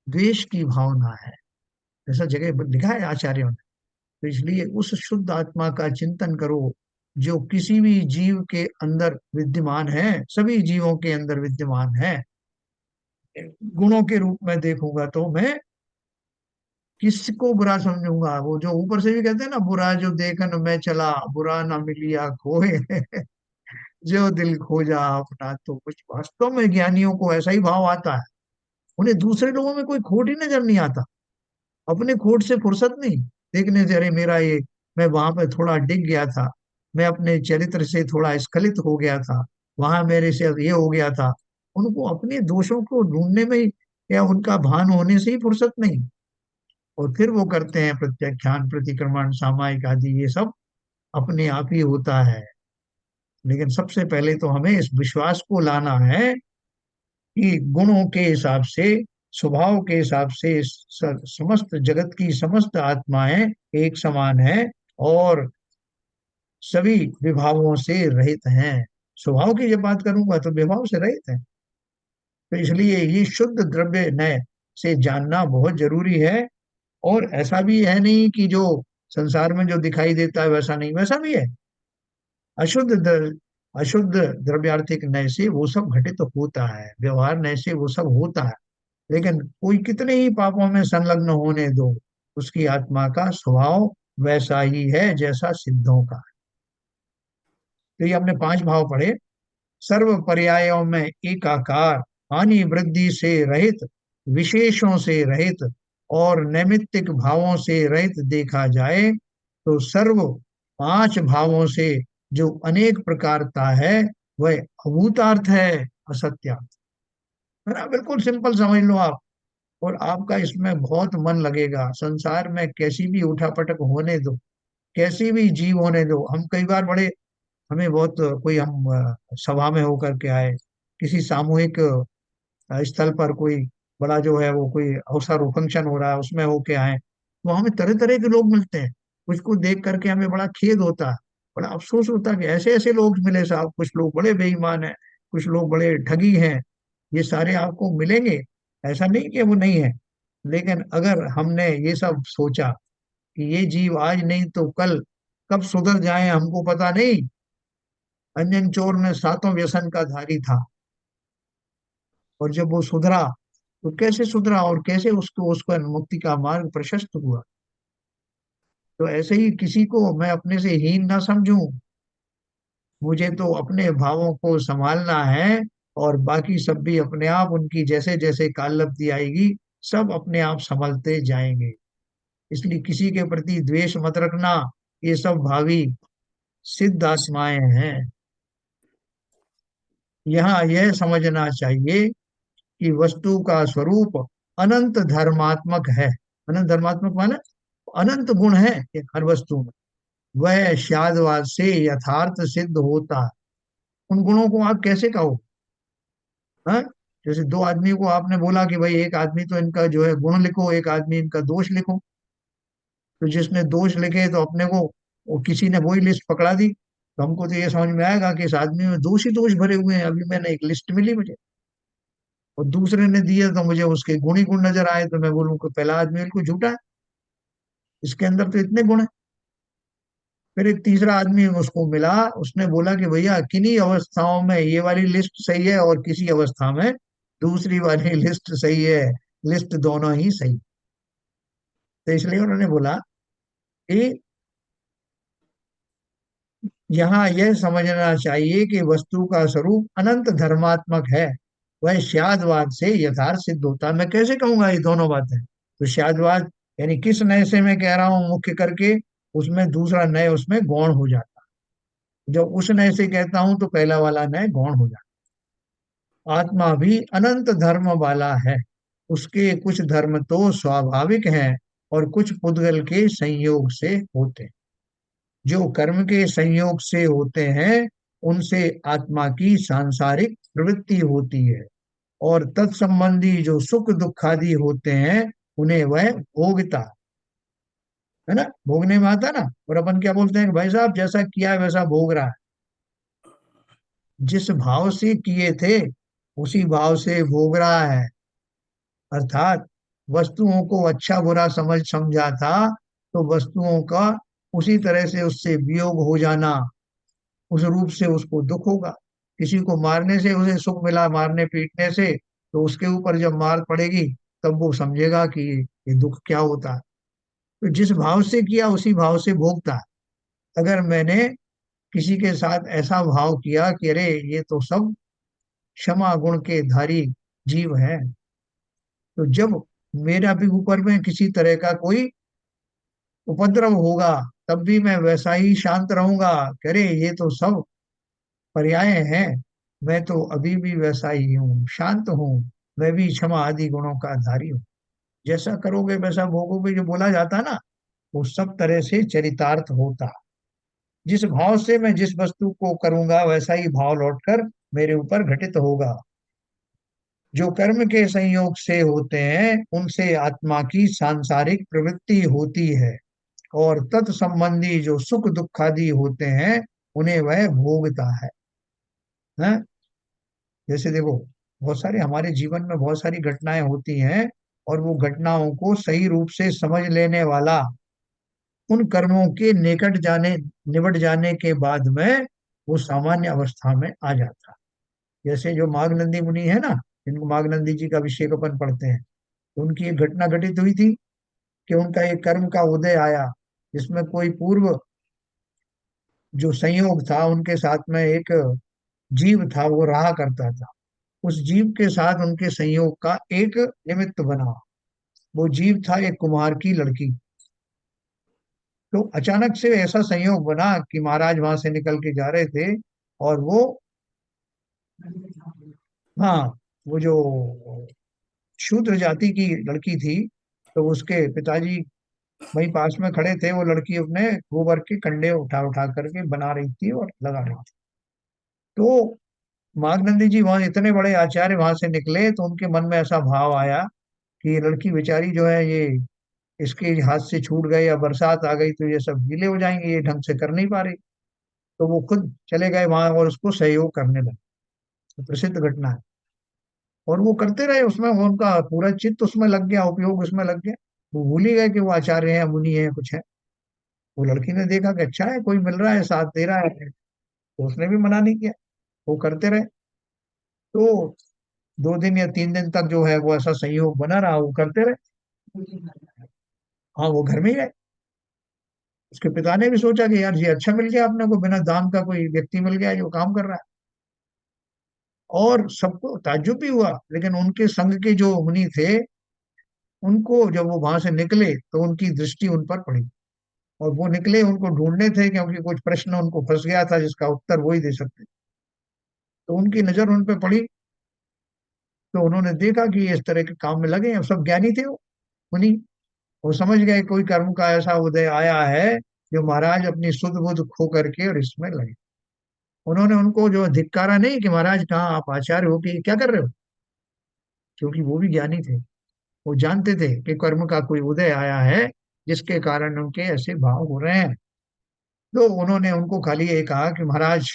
द्वेष की भावना है, ऐसा जगह लिखा है आचार्यों ने। तो इसलिए उस शुद्ध आत्मा का चिंतन करो, जो किसी भी जीव के अंदर विद्यमान है, सभी जीवों के अंदर विद्यमान है। गुणों के रूप में देखूंगा तो मैं किसको बुरा समझूंगा? वो जो ऊपर से भी कहते हैं ना, बुरा जो देखन मैं चला, बुरा ना मिलिया खोए, जो दिल खोजा अपना तो कुछ। वास्तव में ज्ञानियों को ऐसा ही भाव आता है, उन्हें दूसरे लोगों में कोई खोट ही नजर नहीं आता, अपने खोट से फुर्सत नहीं। देखने से अरे मेरा ये, मैं वहां पे थोड़ा डिग गया था, मैं अपने चरित्र से थोड़ा स्खलित हो गया था, वहां मेरे से ये हो गया था। उनको अपने दोषों को ढूंढने में या उनका भान होने से ही फुर्सत नहीं। और फिर वो करते हैं प्रत्याख्यान, प्रतिक्रमण, सामायिक आदि, ये सब अपने आप ही होता है। लेकिन सबसे पहले तो हमें इस विश्वास को लाना है कि गुणों के हिसाब से, स्वभाव के हिसाब से समस्त जगत की समस्त आत्माएं एक समान है, और सभी विभावों से रहित हैं। स्वभाव की जब बात करूंगा तो विभाव से रहित है। तो इसलिए ये शुद्ध द्रव्य नय से जानना बहुत जरूरी है। और ऐसा भी है नहीं कि जो संसार में जो दिखाई देता है वैसा नहीं, वैसा भी है। अशुद्ध अशुद्ध द्रव्यार्थिक नय से वो सब घटित तो होता है, व्यवहार नय से वो सब होता है। लेकिन कोई कितने ही पापों में संलग्न होने दो, उसकी आत्मा का स्वभाव वैसा ही है जैसा सिद्धों का। तो ये हमने 5 भाव पढ़े। सर्व पर्यायों में एकाकार, हानि वृद्धि से रहित, विशेषों से रहित और नैमित्तिक भावों से रहित देखा जाए तो सर्व 5 भावों से जो अनेक प्रकारता है वह अभूतार्थ है, असत्यार्थ है ना। बिल्कुल सिंपल समझ लो आप, और आपका इसमें बहुत मन लगेगा। संसार में कैसी भी उठापटक होने दो, कैसी भी जीव होने दो। हम कई बार बड़े, हमें बहुत कोई, हम सभा में होकर के आए, किसी सामूहिक स्थल पर कोई बड़ा जो है वो कोई अवसर हो, फंक्शन हो रहा है, उसमें होके आए, तो हमें तरह तरह के लोग मिलते हैं। उसको देख करके हमें बड़ा खेद होता है, बड़ा अफसोस होता है कि ऐसे ऐसे लोग मिले साहब। कुछ लोग बड़े बेईमान हैं, कुछ लोग बड़े ठगी हैं, ये सारे आपको मिलेंगे। ऐसा नहीं कि वो नहीं है, लेकिन अगर हमने ये सब सोचा कि ये जीव आज नहीं तो कल कब सुधर जाए हमको पता नहीं। अंजन चोर में 7 व्यसन का धारी था, और जब वो सुधरा तो कैसे सुधरा और कैसे उसको उसका मुक्ति का मार्ग प्रशस्त हुआ। तो ऐसे ही किसी को मैं अपने से हीन ना समझूं, मुझे तो अपने भावों को संभालना है। और बाकी सब भी अपने आप, उनकी जैसे जैसे काललब्धि आएगी सब अपने आप संभलते जाएंगे। इसलिए किसी के प्रति द्वेष मत रखना, ये सब भावी सिद्ध आत्माएं हैं। यहाँ यह समझना चाहिए कि वस्तु का स्वरूप अनंत धर्मात्मक है। अनंत धर्मात्मक माने अनंत गुण है हर वस्तु में, वह शादवाद से यथार्थ सिद्ध होता है। उन गुणों को आप कैसे कहो? हाँ, जैसे 2 आदमी को आपने बोला कि भाई एक आदमी तो इनका जो है गुण लिखो, एक आदमी इनका दोष लिखो। तो जिसने दोष लिखे तो अपने को, वो किसी ने वही लिस्ट पकड़ा दी, तो हमको तो ये समझ में आएगा कि इस आदमी में दोष ही दोष भरे हुए हैं। अभी मैंने एक लिस्ट मिली मुझे, और दूसरे ने दिए तो मुझे उसके गुण ही गुण नजर आए, तो मैं बोलूँ कि पहला आदमी बिल्कुल झूठा है। इसके अंदर तो इतने गुण है। फिर एक तीसरा आदमी उसको मिला, उसने बोला कि भैया किन्हीं अवस्थाओं में ये वाली लिस्ट सही है और किसी अवस्था में दूसरी वाली लिस्ट सही है, लिस्ट दोनों ही सही। तो इसलिए उन्होंने बोला कि यहाँ यह समझना चाहिए कि वस्तु का स्वरूप अनंत धर्मात्मक है, वह शादवाद से यथार्थ सिद्ध होता है। मैं कैसे कहूंगा ये दोनों बातें? तो शादवाद यानी किस नए से मैं कह रहा हूँ मुख्य करके, उसमें दूसरा नए उसमें गौण हो जाता है। जब उस नए से कहता हूं तो पहला वाला नए गौण हो जाता है। आत्मा भी अनंत धर्म वाला है, उसके कुछ धर्म तो स्वाभाविक हैं और कुछ पुद्गल के संयोग से होते हैं। जो कर्म के संयोग से होते हैं उनसे आत्मा की सांसारिक प्रवृत्ति होती है, और तत्संबंधी जो सुख दुख आदि होते हैं उन्हें वह भोगता है ना, भोगने में आता ना। और अपन क्या बोलते हैं कि भाई साहब जैसा किया है वैसा भोग रहा है। जिस भाव से किए थे उसी भाव से भोग रहा है। अर्थात वस्तुओं को अच्छा बुरा समझा था तो वस्तुओं का उसी तरह से उससे वियोग हो जाना, उस रूप से उसको दुख होगा। किसी को मारने से उसे सुख मिला, मारने पीटने से, तो उसके ऊपर जब मार पड़ेगी तब वो समझेगा कि ये दुख क्या होता है। तो जिस भाव से किया उसी भाव से भोगता है। अगर मैंने किसी के साथ ऐसा भाव किया कि अरे ये तो सब क्षमा गुण के धारी जीव है, तो जब मेरा भी ऊपर में किसी तरह का कोई उपद्रव होगा तब भी मैं वैसा ही शांत रहूंगा कि अरे ये तो सब पर्याय हैं, मैं तो अभी भी वैसा ही हूँ, शांत हूँ, मैं भी क्षमा आदि गुणों का धारी हूँ। जैसा करोगे वैसा भोगोगे, जो बोला जाता है ना, वो सब तरह से चरितार्थ होता है। जिस भाव से मैं जिस वस्तु को करूंगा वैसा ही भाव लौटकर मेरे ऊपर घटित होगा। जो कर्म के संयोग से होते हैं उनसे आत्मा की सांसारिक प्रवृत्ति होती है, और तत्संबंधी जो सुख दुख आदि होते हैं उन्हें वह भोगता है। जैसे देखो, बहुत सारे हमारे जीवन में बहुत सारी घटनाएं होती हैं, और वो घटनाओं को सही रूप से समझ लेने वाला उन कर्मों के निबट जाने के बाद में वो सामान्य अवस्था में आ जाता है। जैसे जो माघनंदी मुनि है ना, जिनको माघनंदी जी का अभिषेक अपन पढ़ते हैं, तो उनकी एक घटना घटित हुई थी कि उनका एक कर्म का उदय आया, जिसमें कोई पूर्व जो संयोग था उनके साथ में एक जीव था, वो रहा करता था। उस जीव के साथ उनके संयोग का एक निमित्त बना। वो जीव था एक कुम्हार की लड़की। तो अचानक से ऐसा संयोग बना कि महाराज वहां से निकल के जा रहे थे, और वो, हाँ, वो जो शूद्र जाति की लड़की थी, तो उसके पिताजी वहीं पास में खड़े थे। वो लड़की अपने गोबर के कंडे उठा उठा करके बना रही थी और लगा रही थी। तो माघनंदी जी वहां इतने बड़े आचार्य वहां से निकले, तो उनके मन में ऐसा भाव आया कि ये लड़की बेचारी जो है, ये इसके हाथ से छूट गए या बरसात आ गई तो ये सब गीले हो जाएंगे, ये ढंग से कर नहीं पा रही। तो वो खुद चले गए वहां और उसको सहयोग करने लगे। तो प्रसिद्ध घटना है। और वो करते रहे, उसमें वो उनका पूरा चित्त उसमें लग गया, उपयोग उसमें लग गया। वो भूल ही गए कि वो आचार्य हैं, मुनि हैं, कुछ है। वो लड़की ने देखा कि अच्छा है, कोई मिल रहा है, साथ दे रहा है, तो उसने भी मना नहीं किया। वो करते रहे। तो 2 दिन या 3 दिन तक जो है वो ऐसा संयोग बना रहा, वो करते रहे। हाँ, वो घर में ही रहे। उसके पिता ने भी सोचा कि यार ये अच्छा मिल गया अपने को, बिना दाम का कोई व्यक्ति मिल गया जो काम कर रहा है। और सबको ताज्जुब भी हुआ, लेकिन उनके संग के जो मुनि थे, उनको जब वो वहां से निकले तो उनकी दृष्टि उन पर पड़ी। और वो निकले, उनको ढूंढने थे, क्योंकि कुछ प्रश्न उनको फंस गया था जिसका उत्तर वो ही दे सकते। तो उनकी नजर उन पर पड़ी, तो उन्होंने देखा कि ये इस तरह के काम में लगे हैं। सब ज्ञानी थे वो मुनि। वो समझ गए कोई कर्म का ऐसा उदय आया है जो महाराज अपनी सुध बुध खो करके और इसमें लगे। उन्होंने उनको जो धिक्कारा नहीं कि महाराज कहाँ आप आचार्य हो कि क्या कर रहे हो, क्योंकि वो भी ज्ञानी थे। वो जानते थे कि कर्म का कोई उदय आया है जिसके कारण उनके ऐसे भाव हो रहे हैं। तो उन्होंने उनको खाली ये कहा कि महाराज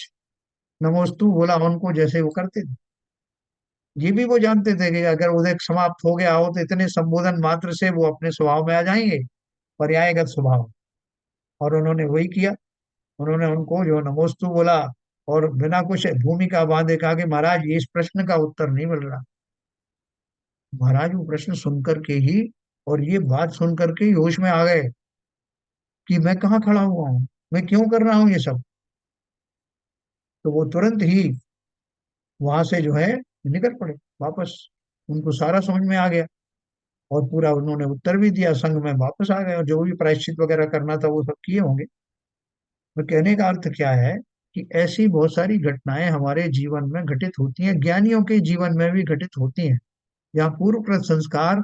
नमोस्तु बोला उनको, जैसे वो करते थे। ये भी वो जानते थे कि अगर उदय समाप्त हो गया हो तो इतने संबोधन मात्र से वो अपने स्वभाव में आ जाएंगे। पर्यायगत स्वभाव। और उन्होंने वही किया। उन्होंने उनको जो नमोस्तु बोला, और बिना कुछ भूमिका बांधे कहा कि महाराज ये इस प्रश्न का उत्तर नहीं मिल रहा। महाराज वो प्रश्न सुन करके ही और ये बात सुन करके ही होश में आ गए कि मैं कहाँ खड़ा हुआ हूँ, मैं क्यों कर रहा हूँ ये सब। तो वो तुरंत ही वहां से जो है निकल पड़े वापस। उनको सारा समझ में आ गया और पूरा उन्होंने उत्तर भी दिया, संघ में वापस आ गए, और जो भी प्रायश्चित वगैरह करना था वो सब किए होंगे। तो कहने का अर्थ क्या है कि ऐसी बहुत सारी घटनाएं हमारे जीवन में घटित होती हैं, ज्ञानियों के जीवन में भी घटित होती हैं, जहाँ पूर्वकृत संस्कार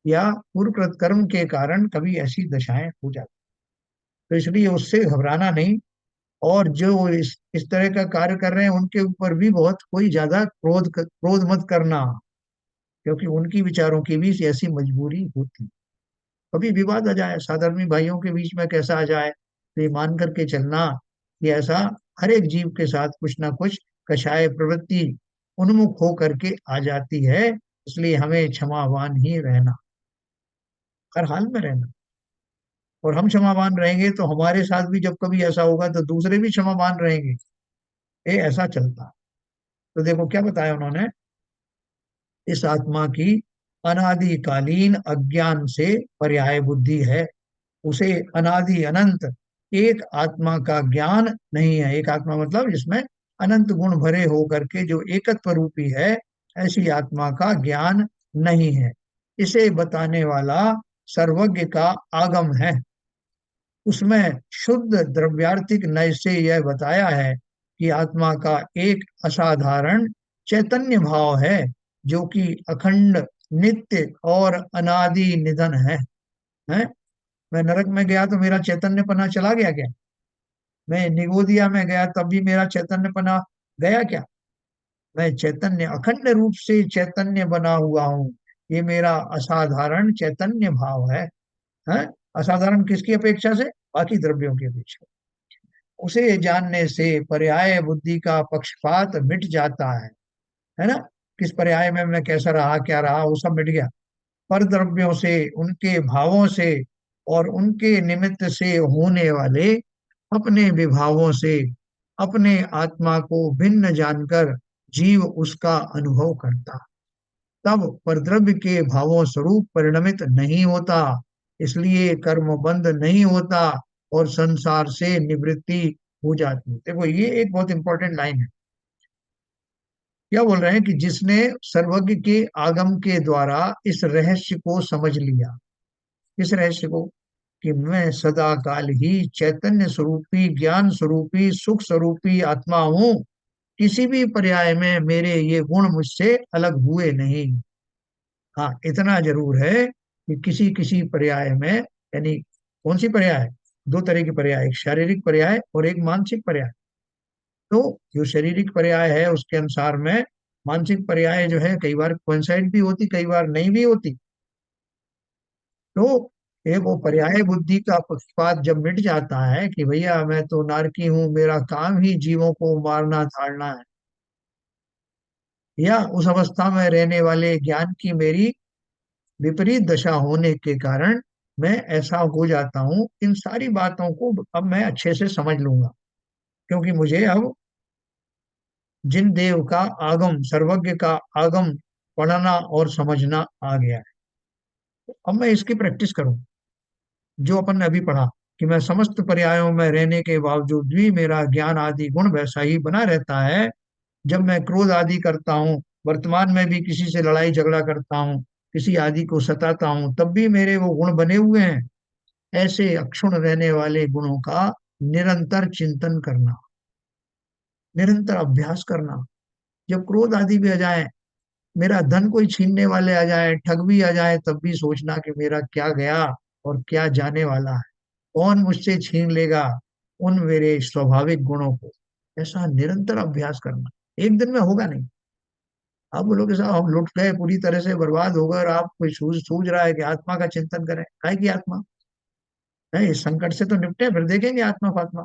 या पूर्वकृत कर्म के कारण कभी ऐसी दशाएं हो जाती। तो इसलिए उससे घबराना नहीं। और जो इस तरह का कार्य कर रहे हैं उनके ऊपर भी बहुत कोई ज्यादा क्रोध मत करना, क्योंकि उनकी विचारों की भी ऐसी मजबूरी होती। कभी विवाद आ जाए साधर्मी भाइयों के बीच में कैसा आ जाए, तो ये मान करके चलना कि ऐसा हर एक जीव के साथ कुछ ना कुछ कषाय प्रवृत्ति उन्मुख हो करके आ जाती है। इसलिए हमें क्षमावान ही रहना, हर हाल में रहना। और हम क्षमावान रहेंगे तो हमारे साथ भी जब कभी ऐसा होगा तो दूसरे भी क्षमावान रहेंगे। ये ऐसा चलता है। तो देखो क्या बताया उन्होंने, इस आत्मा की अनादिकालीन अज्ञान से पर्याय बुद्धि है। उसे अनादि अनंत एक आत्मा का ज्ञान नहीं है। एक आत्मा मतलब जिसमें अनंत गुण भरे हो करके जो एकत्व रूपी है, ऐसी आत्मा का ज्ञान नहीं है। इसे बताने वाला सर्वज्ञ का आगम है। उसमें शुद्ध द्रव्यार्थिक नय से यह बताया है कि आत्मा का एक असाधारण चैतन्य भाव है, जो कि अखंड नित्य और अनादि निधन है? मैं नरक में गया तो मेरा चैतन्यपना चला गया क्या? मैं निगोदिया में गया तब भी मेरा चैतन्यपना गया क्या? मैं चैतन्य अखंड रूप से चैतन्य बना हुआ हूँ। ये मेरा असाधारण चैतन्य भाव है? असाधारण किसकी अपेक्षा से? बाकी द्रव्यों की अपेक्षा। उसे जानने से पर्याय बुद्धि का पक्षपात मिट जाता है ना? किस पर्याय में मैं कैसा रहा क्या रहा वो सब मिट गया। पर द्रव्यों से, उनके भावों से और उनके निमित्त से होने वाले अपने विभावों से अपने आत्मा को भिन्न जानकर जीव उसका अनुभव करता, तब परद्रव्य के भावों स्वरूप परिणमित नहीं होता। इसलिए कर्म बंध नहीं होता और संसार से निवृत्ति हो जाती। देखो ये एक बहुत इंपॉर्टेंट लाइन है। क्या बोल रहे हैं कि जिसने सर्वज्ञ के आगम के द्वारा इस रहस्य को समझ लिया। इस रहस्य को कि मैं सदा काल ही चैतन्य स्वरूपी ज्ञान स्वरूपी सुख स्वरूपी आत्मा हूँ। किसी भी पर्याय में मेरे ये गुण मुझसे अलग हुए नहीं। हाँ इतना जरूर है कि किसी किसी पर्याय में, यानी कौन सी पर्याय? दो तरह की पर्याय, एक शारीरिक पर्याय और एक मानसिक पर्याय। तो जो शारीरिक पर्याय है उसके अनुसार में मानसिक पर्याय जो है कई बार कोइंसाइड भी होती, कई बार नहीं भी होती। तो एक वो पर्याय बुद्धि का पक्षपात जब मिट जाता है कि भैया मैं तो नारकी हूं, मेरा काम ही जीवों को मारना धाड़ना है, या उस अवस्था में रहने वाले ज्ञान की मेरी विपरीत दशा होने के कारण मैं ऐसा हो जाता हूँ, इन सारी बातों को अब मैं अच्छे से समझ लूंगा। क्योंकि मुझे अब जिन देव का आगम, सर्वज्ञ का आगम पढ़ना और समझना आ गया है। अब मैं इसकी प्रैक्टिस करूं, जो अपन ने अभी पढ़ा कि मैं समस्त पर्यायों में रहने के बावजूद भी मेरा ज्ञान आदि गुण वैसा ही बना रहता है। जब मैं क्रोध आदि करता हूँ, वर्तमान में भी किसी से लड़ाई झगड़ा करता हूँ, किसी आदि को सताता हूँ, तब भी मेरे वो गुण बने हुए हैं। ऐसे अक्षुण रहने वाले गुणों का निरंतर चिंतन करना, निरंतर अभ्यास करना। जब क्रोध आदि भी आ जाए, मेरा धन कोई छीनने वाले आ जाए, ठग भी आ जाए, तब भी सोचना कि मेरा क्या गया और क्या जाने वाला है, कौन मुझसे छीन लेगा उन मेरे स्वाभाविक गुणों को। ऐसा निरंतर अभ्यास करना, एक दिन में होगा नहीं। आप बोलोगे साहब हम लुट गए, पूरी तरह से बर्बाद हो गए, और आप कोई सूझ सूझ रहा है कि आत्मा का चिंतन करें। काहे की आत्मा है? इस संकट से तो निपटे, फिर देखेंगे आत्मा फात्मा।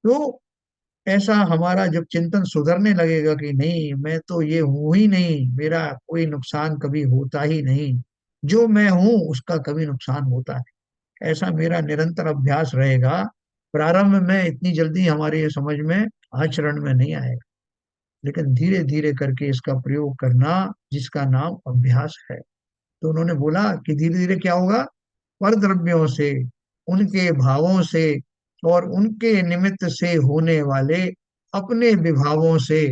तो ऐसा हमारा जब चिंतन सुधरने लगेगा कि नहीं मैं तो ये हूं ही नहीं, मेरा कोई नुकसान कभी होता ही नहीं, जो मैं हूं उसका कभी नुकसान होता है, ऐसा मेरा निरंतर अभ्यास रहेगा। प्रारंभ में इतनी जल्दी हमारे ये समझ में आचरण में नहीं आएगा, लेकिन धीरे धीरे करके इसका प्रयोग करना, जिसका नाम अभ्यास है। तो उन्होंने बोला कि धीरे धीरे क्या होगा, पर द्रव्यों से, उनके भावों से और उनके निमित्त से होने वाले अपने विभावों से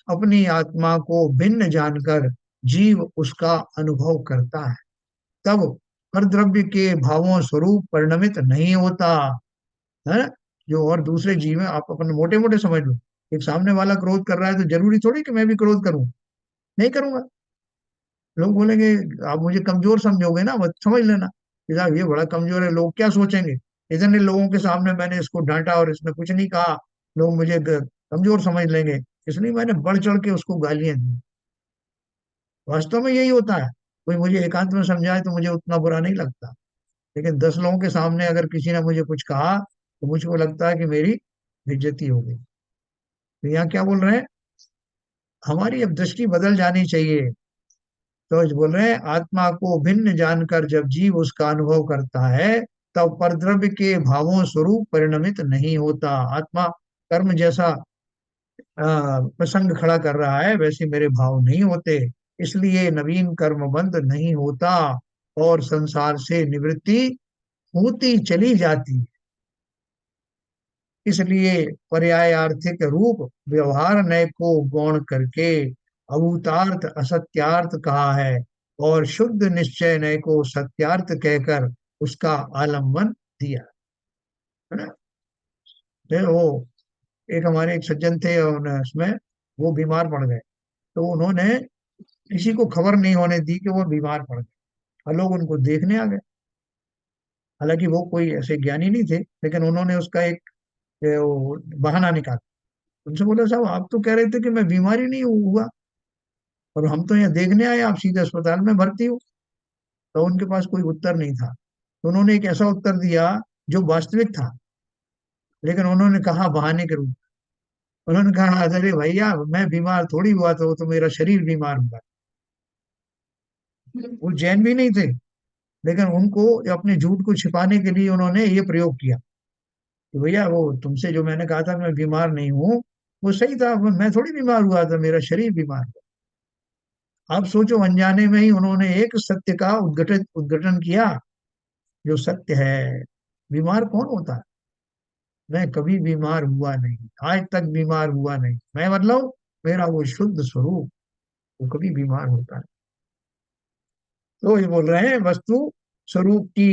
अपनी आत्मा को भिन्न जानकर जीव उसका अनुभव करता है। तब पर द्रव्य के भावों स्वरूप परिणमित नहीं होता है। जो और दूसरे जीव है, आप अपन मोटे मोटे समझ लो, एक सामने वाला क्रोध कर रहा है तो जरूरी थोड़ी कि मैं भी क्रोध करूं, नहीं करूंगा। लोग बोलेंगे आप मुझे कमजोर समझोगे ना, मत समझ लेना कि साहब ये बड़ा कमजोर है, लोग क्या सोचेंगे। इतने लोगों के सामने मैंने इसको डांटा और इसने कुछ नहीं कहा, लोग मुझे कमजोर समझ लेंगे, इसलिए मैंने बढ़ चढ़ के उसको गालियां दी। वास्तव में यही होता है। कोई मुझे एकांत में समझाए तो मुझे उतना बुरा नहीं लगता, लेकिन 10 लोगों के सामने अगर किसी ने मुझे कुछ कहा तो मुझको लगता है कि मेरी बेइज्जती हो गई। तो यहाँ क्या बोल रहे हैं, हमारी अब दृष्टि बदल जानी चाहिए। तो इस बोल रहे हैं आत्मा को भिन्न जानकर जब जीव उसका अनुभव करता है, तब परद्रव्य के भावों स्वरूप परिणमित नहीं होता। आत्मा कर्म जैसा प्रसंग खड़ा कर रहा है, वैसे मेरे भाव नहीं होते, इसलिए नवीन कर्म बंध नहीं होता और संसार से निवृत्ति होती चली जाती। इसलिए पर्यायार्थिक रूप व्यवहार नय को गौण करके अभूतार्थ असत्यार्थ कहा है, और शुद्ध निश्चय नय को सत्यार्थ कहकर उसका आलम्बन दिया, है ना। फिर वो एक हमारे एक सज्जन थे, उसमें वो बीमार पड़ गए, तो उन्होंने किसी को खबर नहीं होने दी कि वो बीमार पड़ गए, और लोग उनको देखने आ गए। हालांकि वो कोई ऐसे ज्ञानी नहीं थे, लेकिन उन्होंने उसका एक वो बहाना निकाला। उनसे बोला साहब आप तो कह रहे थे कि मैं बीमारी नहीं हुआ, और हम तो यहाँ देखने आए, आप सीधे अस्पताल में भर्ती हो। तो उनके पास कोई उत्तर नहीं था, तो उन्होंने एक ऐसा उत्तर दिया जो वास्तविक था, लेकिन उन्होंने कहा बहाने के रूप में। उन्होंने कहा अरे भैया मैं बीमार थोड़ी हुआ था, वो तो मेरा शरीर बीमार हुआ। वो जैन भी नहीं थे, लेकिन उनको अपने झूठ को छिपाने के लिए उन्होंने ये प्रयोग किया कि भैया वो तुमसे जो मैंने कहा था मैं बीमार नहीं हूँ, वो सही था, मैं थोड़ी बीमार हुआ था, मेरा शरीर बीमार हुआ। आप सोचो, अनजाने में ही उन्होंने एक सत्य का उद्घटित उद्घाटन किया, जो सत्य है। बीमार कौन होता है, मैं कभी बीमार हुआ नहीं, आज तक बीमार हुआ नहीं, मैं मतलब मेरा वो शुद्ध स्वरूप, वो कभी बीमार होता है। तो ये बोल रहे हैं वस्तु स्वरूप की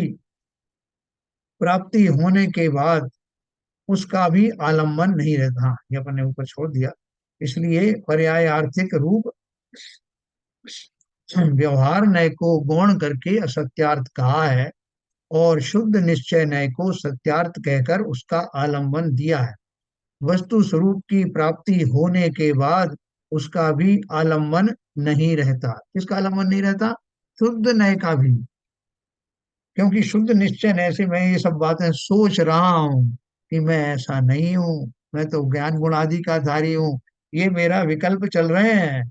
प्राप्ति होने के बाद उसका भी आलम्बन नहीं रहता। हाँ, ये अपन ने ऊपर छोड़ दिया। इसलिए पर्याय आर्थिक रूप व्यवहार नय को गौण करके असत्यार्थ कहा है, और शुद्ध निश्चय नय को सत्यार्थ कहकर उसका आलम्बन दिया है। वस्तु स्वरूप की प्राप्ति होने के बाद उसका भी आलम्बन नहीं रहता। किसका आलम्बन नहीं रहता, शुद्ध नय का भी। क्योंकि शुद्ध निश्चय नय से मैं ये सब बातें सोच रहा हूं कि मैं ऐसा नहीं हूं, मैं तो ज्ञान गुण आदि का धारी हूँ, ये मेरा विकल्प चल रहे हैं,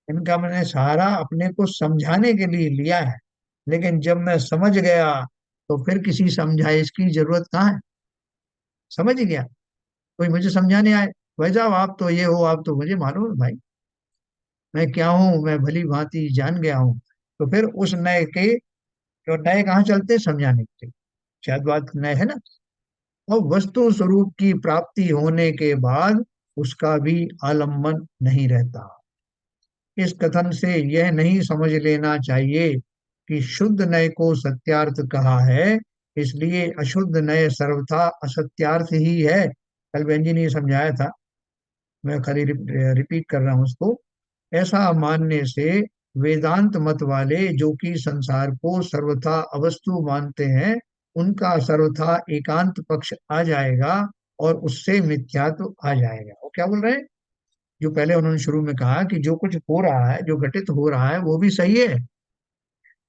इनका मैंने सहारा अपने को समझाने के लिए लिया है। लेकिन जब मैं समझ गया तो फिर किसी समझाइश की जरूरत कहाँ है। समझ गया, कोई मुझे समझाने आए, भाई साहब आप तो ये हो, आप तो, मुझे मालूम है भाई मैं क्या हूँ, मैं भली भांति जान गया हूँ। तो फिर उस नए के, जो नए कहाँ चलते हैं, समझाने के लिए। शायद बात नए है ना। और वस्तु स्वरूप की प्राप्ति होने के बाद उसका भी आलम्बन नहीं रहता। इस कथन से यह नहीं समझ लेना चाहिए कि शुद्ध नय को सत्यार्थ कहा है, इसलिए अशुद्ध नय सर्वथा असत्यार्थ ही है। कल बेंजी ने ये समझाया था, मैं खाली रिपीट कर रहा हूँ उसको। ऐसा मानने से वेदांत मत वाले जो कि संसार को सर्वथा अवस्तु मानते हैं, उनका सर्वथा एकांत पक्ष आ जाएगा और उससे मिथ्यात्व आ जाएगा। वो क्या बोल रहे हैं, जो पहले उन्होंने शुरू में कहा कि जो कुछ हो रहा है, जो घटित हो रहा है वो भी सही है।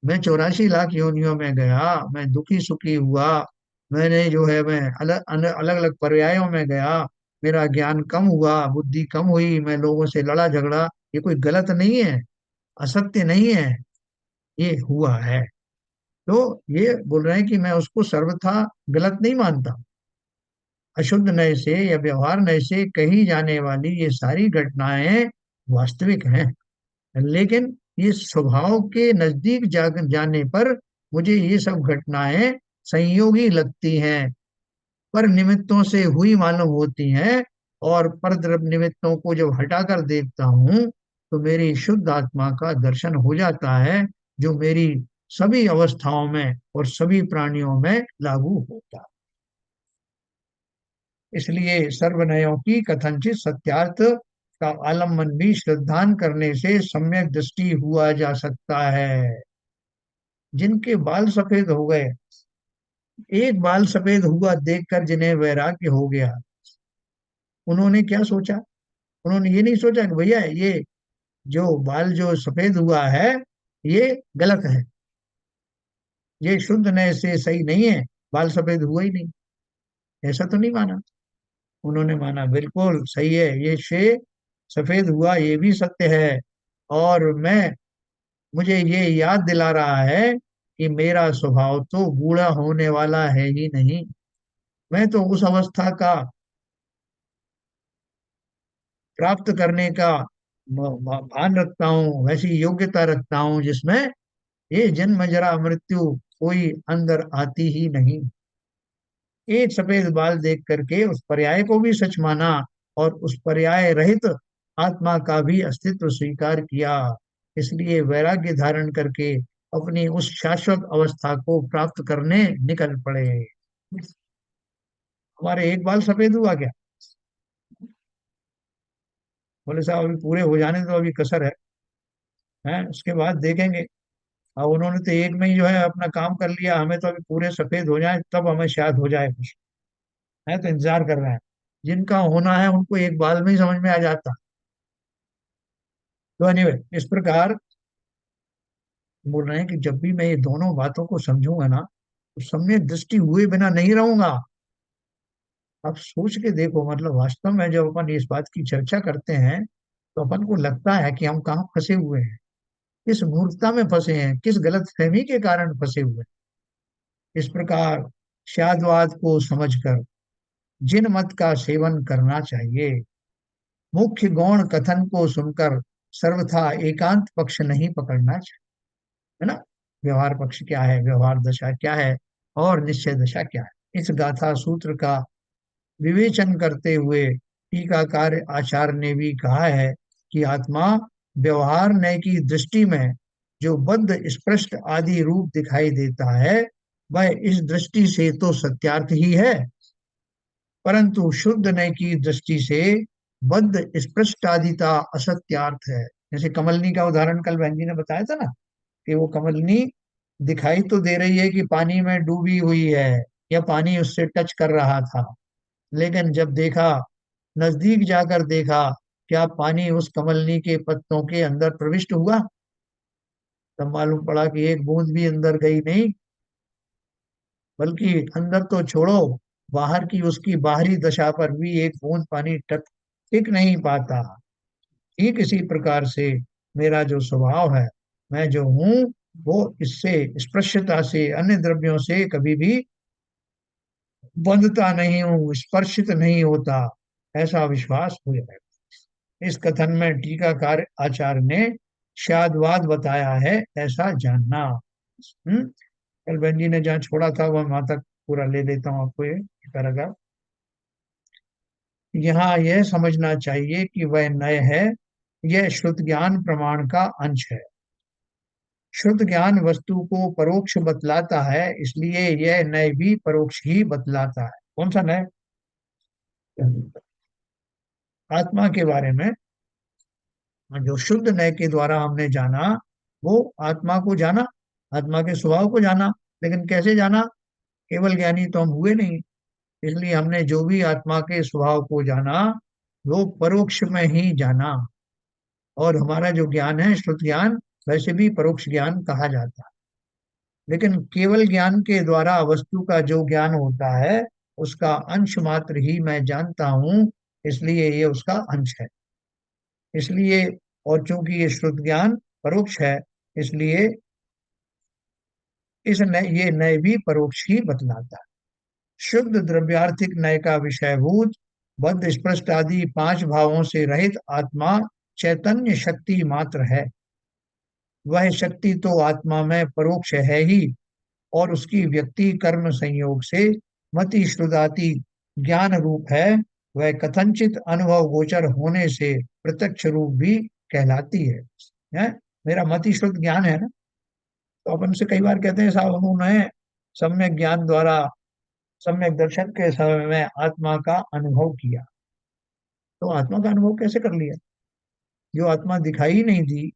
मैं 84 लाख योनियों में गया, मैं दुखी सुखी हुआ, मैंने जो है मैं अलग अलग अलग पर्यायों में गया, मेरा ज्ञान कम हुआ, बुद्धि कम हुई, मैं लोगों से लड़ा झगड़ा, ये कोई गलत नहीं है, असत्य नहीं है, ये हुआ है। तो ये बोल रहे हैं कि मैं उसको सर्वथा गलत नहीं मानता। अशुद्ध नय से या व्यवहार नय से कही जाने वाली ये सारी घटनाएं वास्तविक हैं, लेकिन ये स्वभाव के नजदीक जाने पर मुझे ये सब घटनाएं संयोगी लगती हैं, पर निमित्तों से हुई मालूम होती हैं। और परद्रव्य निमित्तों को जब हटाकर देखता हूँ तो मेरी शुद्ध आत्मा का दर्शन हो जाता है, जो मेरी सभी अवस्थाओं में और सभी प्राणियों में लागू होता है। इसलिए सर्वनयों की कथनचित सत्यार्थ का आलम्बन भी श्रद्धान करने से सम्यक दृष्टि हुआ जा सकता है। जिनके बाल सफेद हो गए, एक बाल सफेद हुआ देखकर जिन्हें वैराग्य हो गया, उन्होंने क्या सोचा? उन्होंने ये नहीं सोचा कि भैया ये जो बाल जो सफेद हुआ है ये गलत है, ये शुद्ध नय से सही नहीं है, बाल सफेद हुआ ही नहीं। ऐसा तो नहीं माना। उन्होंने माना बिल्कुल सही है, ये शे सफेद हुआ ये भी सत्य है। और मैं मुझे ये याद दिला रहा है कि मेरा स्वभाव तो बूढ़ा होने वाला है ही नहीं। मैं तो उस अवस्था का प्राप्त करने का भान रखता हूँ, वैसी योग्यता रखता हूँ जिसमें ये जन्म जरा मृत्यु कोई अंदर आती ही नहीं। एक सफेद बाल देख करके उस पर्याय को भी सच माना और उस पर्याय रहित आत्मा का भी अस्तित्व स्वीकार किया। इसलिए वैराग्य धारण करके अपनी उस शाश्वत अवस्था को प्राप्त करने निकल पड़े। हमारे एक बाल सफेद हुआ क्या? बोले साहब अभी पूरे हो जाने तो अभी कसर है उसके बाद देखेंगे। अब उन्होंने तो एक में ही जो है अपना काम कर लिया, हमें तो अभी पूरे सफेद हो जाए तब हमें शायद हो जाए कुछ। है तो इंतजार कर रहे हैं। जिनका होना है उनको एक बाल में ही समझ में आ जाता। तो एनीवे इस प्रकार बोल रहे हैं कि जब भी मैं ये दोनों बातों को समझूंगा ना तो सम्यक दृष्टि हुए बिना नहीं रहूंगा। अब सोच के देखो, मतलब वास्तव में जब अपन इस बात की चर्चा करते हैं तो अपन को लगता है कि हम कहाँ फंसे हुए हैं, किस मूर्खता में फंसे हैं, किस गलत फहमी के कारण फंसे हुए हैं। इस प्रकार शादवाद को समझकर जिन मत का सेवन करना चाहिए, मुख्य गौण कथन को सुनकर सर्वथा एकांत पक्ष नहीं पकड़ना चाहिए, है ना। व्यवहार पक्ष क्या है, व्यवहार दशा क्या है और निश्चय दशा क्या है, इस गाथा सूत्र का विवेचन करते हुए टीकाकार आचार्य ने भी कहा है कि आत्मा व्यवहार नय की दृष्टि में जो बद्ध स्पृष्ट आदि रूप दिखाई देता है वह इस दृष्टि से तो सत्यार्थ ही है, परंतु शुद्ध नय की दृष्टि से बद्ध स्पृष्टादिता असत्यार्थ है। जैसे कमलनी का उदाहरण कल बहन जी ने बताया था ना, कि वो कमलनी दिखाई तो दे रही है कि पानी में डूबी हुई है या पानी उससे टच कर रहा था, लेकिन जब देखा, नजदीक जाकर देखा, क्या पानी उस कमलनी के पत्तों के अंदर प्रविष्ट हुआ? तब मालूम पड़ा कि एक बूंद भी अंदर गई नहीं, बल्कि अंदर तो छोड़ो, बाहर की उसकी बाहरी दशा पर भी एक बूंद पानी टक टिक नहीं पाता। ठीक इसी प्रकार से मेरा जो स्वभाव है, मैं जो हूँ, वो इससे स्पर्शता से अन्य द्रव्यों से कभी भी बंधता नहीं हूँ, स्पर्शित नहीं होता, ऐसा विश्वास हो जाए। इस कथन में टीकाकार आचार्य ने शादवाद बताया है, ऐसा जानना। कल बहन जी ने जहाँ छोड़ा था वह वहां तक पूरा ले लेता हूँ आपको, ये पैराग्राफ। यहाँ यह समझना चाहिए कि वह नय है, यह शुद्ध ज्ञान प्रमाण का अंश है। शुद्ध ज्ञान वस्तु को परोक्ष बतलाता है, इसलिए यह नय भी परोक्ष ही बतलाता है। कौन सा नय? आत्मा के बारे में जो शुद्ध नय के द्वारा हमने जाना, वो आत्मा को जाना, आत्मा के स्वभाव को जाना। लेकिन कैसे जाना? केवल ज्ञानी तो हम हुए नहीं, इसलिए हमने जो भी आत्मा के स्वभाव को जाना वो परोक्ष में ही जाना। और हमारा जो ज्ञान है शुद्ध ज्ञान, वैसे भी परोक्ष ज्ञान कहा जाता है। लेकिन केवल ज्ञान के द्वारा वस्तु का जो ज्ञान होता है उसका अंश मात्र ही मैं जानता हूँ, इसलिए ये उसका अंश है। इसलिए, और चूंकि ये शुद्ध ज्ञान परोक्ष है, इसलिए इस नय ये नय भी परोक्ष ही बतलाता है। शुद्ध द्रव्यार्थिक नय का विषयभूत बद्ध स्पष्ट आदि पांच भावों से रहित आत्मा चैतन्य शक्ति मात्र है। वह शक्ति तो आत्मा में परोक्ष है ही, और उसकी व्यक्ति कर्म संयोग से मति श्रुदाति ज्ञान रूप है। वह कथनचित अनुभव गोचर होने से प्रत्यक्ष रूप भी कहलाती है? मेरा मति श्रुत ज्ञान है ना, तो अपन से कई बार कहते हैं साहब उन्होंने सम्यक ज्ञान द्वारा सम्यक दर्शन के समय में आत्मा का अनुभव किया। तो आत्मा का अनुभव कैसे कर लिया? जो आत्मा दिखाई ही नहीं दी,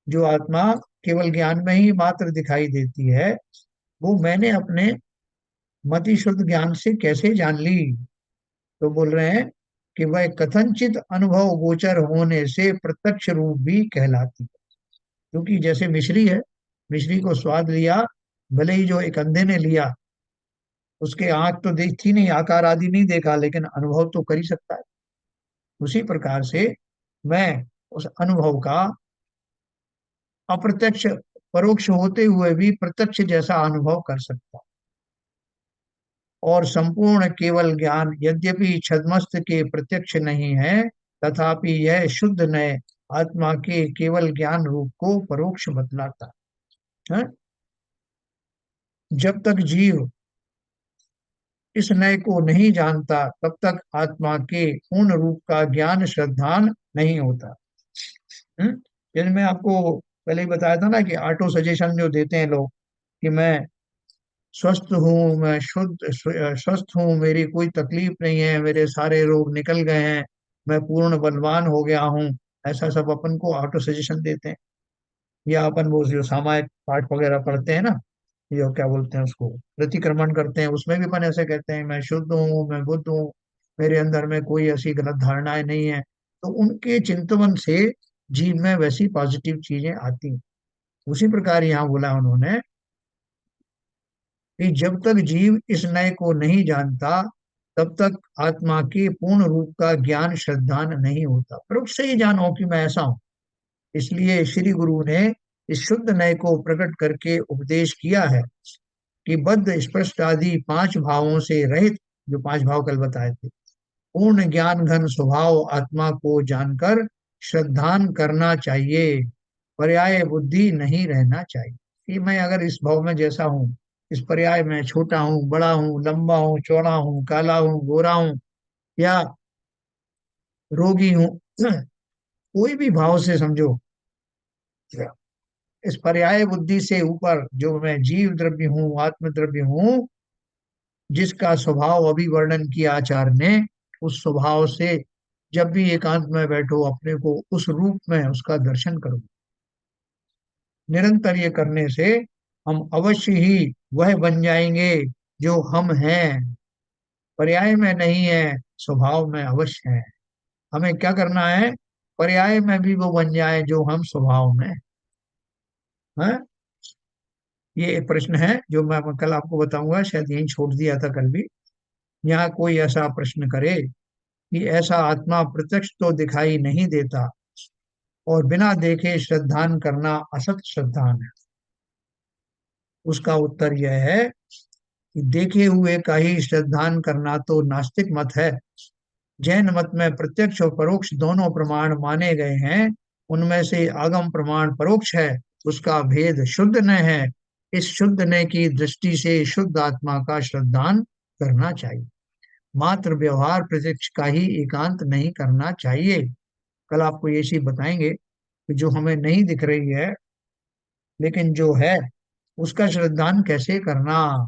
जो आत्मा केवल ज्ञान में ही मात्र दिखाई देती है, वो मैंने अपने मति शुद्ध ज्ञान से कैसे जान ली? तो बोल रहे हैं कि वह कथनचित अनुभव गोचर होने से प्रत्यक्ष रूप भी कहलाती है। क्योंकि जैसे मिश्री है, मिश्री को स्वाद लिया, भले ही जो एक अंधे ने लिया, उसके आंख तो देखती नहीं, आकार आदि नहीं देखा, लेकिन अनुभव तो कर ही सकता है। उसी प्रकार से मैं उस अनुभव का अप्रत्यक्ष परोक्ष होते हुए भी प्रत्यक्ष जैसा अनुभव कर सकता हूं। और संपूर्ण केवल ज्ञान यद्यपि छद्मस्त के प्रत्यक्ष नहीं है, तथापि यह शुद्ध नय आत्मा के केवल ज्ञान रूप को परोक्ष बतलाता है। जब तक जीव इस नय को नहीं जानता, तब तक आत्मा के पूर्ण रूप का ज्ञान श्रद्धान नहीं होता। जैसे मैं आपको पहले ही बताया था ना कि ऑटो सजेशन जो देते हैं लोग कि मैं स्वस्थ हूँ, मैं स्वस्थ हूँ, मेरी कोई तकलीफ नहीं है, मेरे सारे रोग निकल गए हैं, मैं पूर्ण बलवान हो गया हूँ, ऐसा सब अपन को ऑटो सजेशन देते हैं। या अपन वो जो सामायिक पाठ वगैरह पढ़ते हैं ना, ये क्या बोलते हैं उसको, प्रतिक्रमण करते हैं, उसमें भी अपन ऐसे कहते हैं मैं शुद्ध हूँ, मैं बुद्ध हूँ, मेरे अंदर में कोई ऐसी गलत धारणाएं नहीं है। तो उनके चिंतन से जीव में वैसी पॉजिटिव चीजें आती हैं। उसी प्रकार यहाँ बोला उन्होंने कि जब तक जीव इस नय को नहीं जानता, तब तक आत्मा के पूर्ण रूप का ज्ञान श्रद्धान नहीं होता। परोक्ष से ही जानो कि मैं ऐसा हूं। इसलिए श्री गुरु ने इस शुद्ध नय को प्रकट करके उपदेश किया है कि बद्ध स्पष्ट आदि पांच भावों से रहित, जो पांच भाव कल बताए थे, पूर्ण ज्ञान घन स्वभाव आत्मा को जानकर श्रद्धान करना चाहिए। पर्याय बुद्धि नहीं रहना चाहिए कि मैं अगर इस भाव में जैसा हूँ, इस पर्याय में छोटा हूँ, बड़ा हूँ, लंबा हूँ, चौड़ा हूँ, काला हूँ, गोरा हूँ, या रोगी हूँ, कोई भी भाव से समझो, इस पर्याय बुद्धि से ऊपर जो मैं जीव द्रव्य हूँ, आत्म द्रव्य हूँ, जिसका स्वभाव अभी वर्णन किया आचार्य ने, उस स्वभाव से जब भी एकांत में बैठो, अपने को उस रूप में उसका दर्शन करो। निरंतर ये करने से हम अवश्य ही वह बन जाएंगे जो हम हैं। पर्याय में नहीं है, स्वभाव में अवश्य है। हमें क्या करना है? पर्याय में भी वो बन जाए जो हम स्वभाव में है। ये एक प्रश्न है जो मैं कल आपको बताऊंगा, शायद यहीं छोड़ दिया था कल भी। यहाँ कोई ऐसा प्रश्न करे कि ऐसा आत्मा प्रत्यक्ष तो दिखाई नहीं देता और बिना देखे श्रद्धान करना असत श्रद्धान है। उसका उत्तर यह है कि देखे हुए का ही श्रद्धान करना तो नास्तिक मत है। जैन मत में प्रत्यक्ष और परोक्ष दोनों प्रमाण माने गए हैं। उनमें से आगम प्रमाण परोक्ष है, उसका भेद शुद्ध न है। इस शुद्ध न की दृष्टि से शुद्ध आत्मा का श्रद्धान करना चाहिए, मात्र व्यवहार प्रत्यक्ष का ही एकांत नहीं करना चाहिए। कल आपको ये चीज बताएंगे कि जो हमें नहीं दिख रही है लेकिन जो है, उसका श्रद्धान कैसे करना।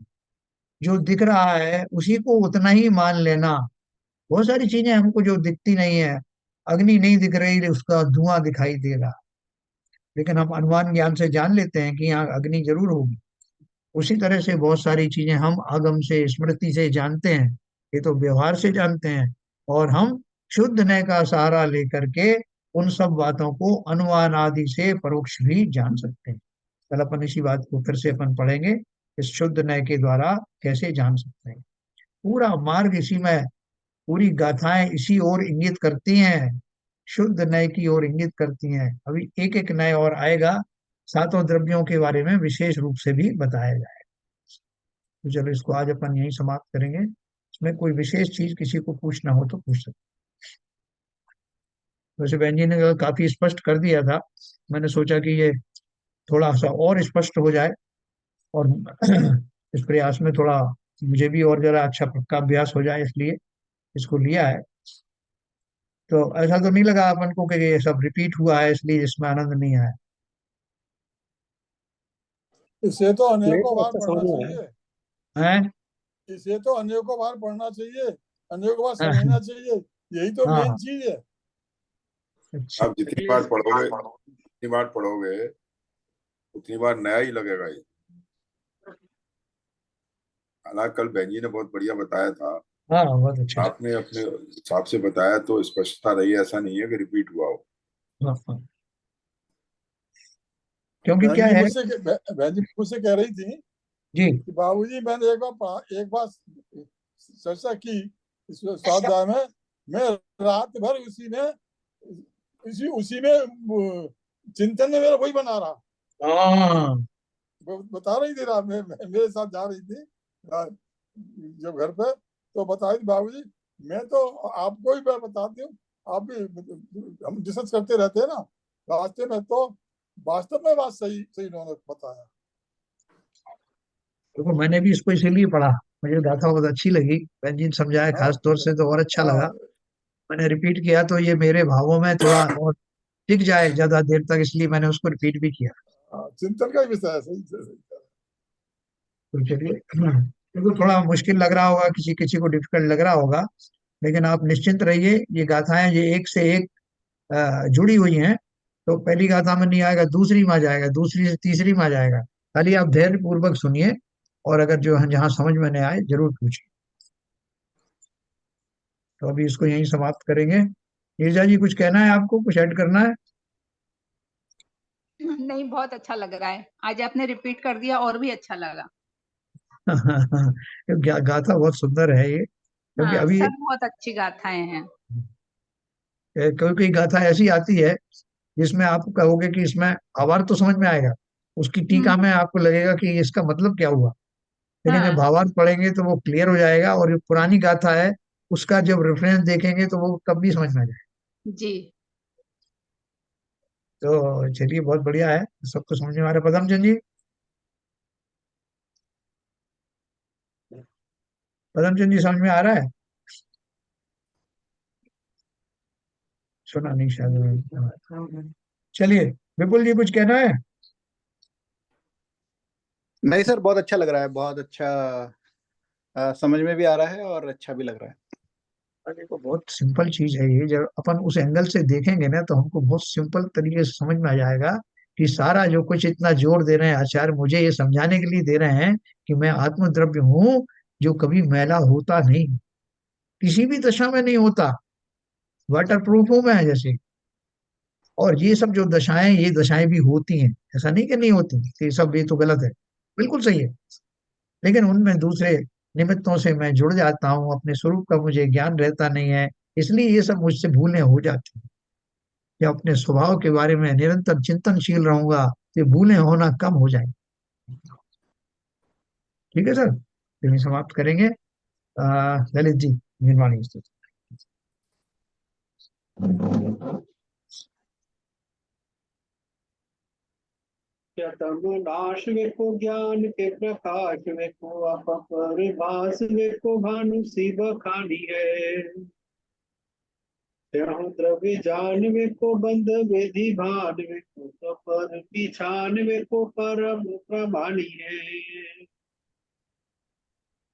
जो दिख रहा है उसी को उतना ही मान लेना। बहुत सारी चीजें हमको जो दिखती नहीं है, अग्नि नहीं दिख रही, उसका धुआं दिखाई दे रहा, लेकिन हम अनुमान ज्ञान से जान लेते हैं कि यहाँ अग्नि जरूर होगी। उसी तरह से बहुत सारी चीजें हम आगम से, स्मृति से जानते हैं, ये तो व्यवहार से जानते हैं। और हम शुद्ध नय का सहारा लेकर के उन सब बातों को अनुमान आदि से परोक्ष भी जान सकते हैं। कल अपन इसी बात को फिर से अपन पढ़ेंगे, इस शुद्ध नय के द्वारा कैसे जान सकते हैं। पूरा मार्ग इसी में, पूरी गाथाएं इसी ओर इंगित करती हैं, शुद्ध नय की ओर इंगित करती हैं। अभी एक एक नय और आएगा, सातों द्रव्यों के बारे में विशेष रूप से भी बताया जाए। तो चलो इसको आज अपन यहीं समाप्त करेंगे। इसमें कोई विशेष चीज किसी को पूछना हो तो पूछ सकते। वैसे बहन जी ने काफी स्पष्ट कर दिया था, मैंने सोचा कि ये थोड़ा सा और स्पष्ट हो जाए, और इस प्रयास में थोड़ा मुझे भी और जरा अच्छा पक्का अभ्यास हो जाए, इसलिए इसको लिया है। तो ऐसा तो नहीं लगा अपन को कि ये सब रिपीट हुआ है इसलिए इसमें आनंद नहीं आया? इसे तो नहीं अनेकों सर, बार अच्छा पढ़ना समझ में आया। चाहिए। हैं? इसे तो अनेकों बार पढ़ना चाहिए, अनेकों बार हाँ समझना चाहिए। यही तो मेन हाँ, चीज है। अच्छा। आप जितनी बार पढ़ोगे, जितनी बार पढ़ोगे उतनी बार नया ही लगेगा ये। हालांकि कल बहन जी ने बहुत बढ़िया बताया था, हाँ बहुत अच्छा। आपने अपने हिसाब से बताया तो स्पष्टता रही, ऐसा नहीं है कि रिपीट हुआ हो। हाँ हाँ, क्योंकि बहन क्या जी है। मुझसे बहन जी मुझसे कह रही थी जी। कि बाबूजी मैंने एक बार चर्चा की इस स्वाध्याय में, मैं रात भर उसी में चिंतन में मेरा वही बना रहा। हाँ। वो बता रही थी रात में, मेरे साथ जा रही थी जब घर पे, तो बता रही थी बाबूजी मैं तो आपको ही मैं बताती हूँ, आप भी हम डिस्कस करते रहते हैं ना रास्ते में, तो वास्तव में बात सही सही उन्होंने बताया। देखो मैंने भी इसको इसीलिए पढ़ा, मुझे गाथा बहुत अच्छी लगी, बहन जी ने समझाया हाँ खास तौर से तो और अच्छा लगा। हाँ मैंने रिपीट किया तो ये मेरे भावों में थोड़ा और टिक जाए ज्यादा देर तक, इसलिए मैंने उसको रिपीट भी किया। हाँ, चिंतन का ही विषय है। सही सही सही। तो चलिए, देखो थोड़ा मुश्किल लग रहा होगा, किसी किसी को डिफिकल्ट लग रहा होगा, लेकिन आप निश्चिंत रहिए, ये गाथाएं ये एक से एक जुड़ी हुई हैं। तो पहली गाथा में नहीं आएगा दूसरी में आ जाएगा, दूसरी से तीसरी में आ जाएगा। खाली आप धैर्य पूर्वक सुनिए, और अगर जो है जहाँ समझ में नहीं आए जरूर पूछिए। तो अभी इसको यहीं समाप्त करेंगे। नीरजा जी कुछ कहना है, आपको कुछ ऐड करना है? नहीं, बहुत अच्छा लग रहा है, आज आपने रिपीट कर दिया और भी अच्छा लगा। गाथा बहुत सुंदर है ये, क्योंकि हाँ, अभी सब बहुत अच्छी गाथाएं हैं। कोई कोई गाथा ऐसी आती है जिसमें आप कहोगे कि इसमें भावार्थ तो समझ में आएगा, उसकी टीका में आपको लगेगा कि इसका मतलब क्या हुआ, लेकिन जब हाँ भावार्थ पढ़ेंगे तो वो क्लियर हो जाएगा, और जो पुरानी गाथा है उसका जब रेफरेंस देखेंगे तो वो तब भी समझ में आ जाएगा। जी। तो चलिए बहुत बढ़िया है, सबको समझ में आ रहा है। पदम चंद जी, पदम चंद जी समझ में आ रहा है? सुना नहीं शायद। चलिए, विपुल जी कुछ कहना है? नहीं सर, बहुत अच्छा लग रहा है, बहुत अच्छा समझ में भी आ रहा है और अच्छा भी लग रहा है। और देखो बहुत सिंपल चीज है ये, जब अपन उस एंगल से देखेंगे ना तो हमको बहुत सिंपल तरीके से समझ में आ जाएगा कि सारा जो कुछ इतना जोर दे रहे हैं आचार्य मुझे ये समझाने के लिए दे रहे हैं कि मैं आत्मद्रव्य हूँ, जो कभी मैला होता नहीं, किसी भी दशा में नहीं होता, वाटर प्रूफ हूं मैं जैसे। और ये सब जो दशाएं, ये दशाएं भी होती हैं, ऐसा नहीं कि नहीं होती, तो ये सब ये तो गलत है, बिल्कुल सही है। लेकिन उनमें दूसरे निमित्तों से मैं जुड़ जाता हूँ, अपने स्वरूप का मुझे ज्ञान रहता नहीं है, इसलिए ये सब मुझसे भूलें हो जाती हैं। या अपने स्वभाव के बारे में निरंतर चिंतनशील रहूंगा, तो ये भूलें होना कम हो जाएंगी। ठीक है सर, फिर हम समाप्त करेंगे। ललित जी, निर्वाणी स्तुति। नाश वेको ज्ञान के प्रकाश वेको आप परिभास वेको भानु सी बखानी है। त्याहु द्रव्य जान वेको बंध वेधि भान वेको सफर पिछान वेको परम प्रमाणी है।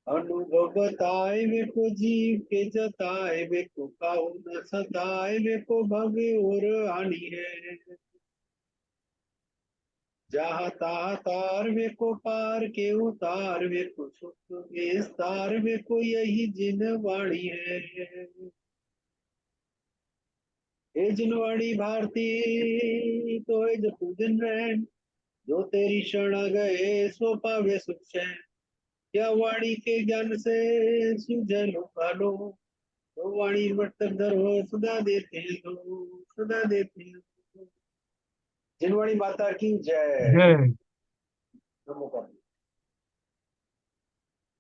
अनुभव बताए वेको जीव के जताए वेको काहु न सताए वेको भवे और आनी है। जहाँ तहाँ तार वे को पार के उतार वे को सुख विस्तार वे को यही जिन वाणी है। हे जिनवाणी भारती तो है जो पूजन रहन, जो तेरी शरण गए सो पावे सुख चैन। क्या वाणी के ज्ञान से सुझे लोकालो, तो वाणी मस्तक धरो सदा देते हैं, तो सदा देते हैं। जिनवाणी माता की जय। जय। नमो कार्तिकेय।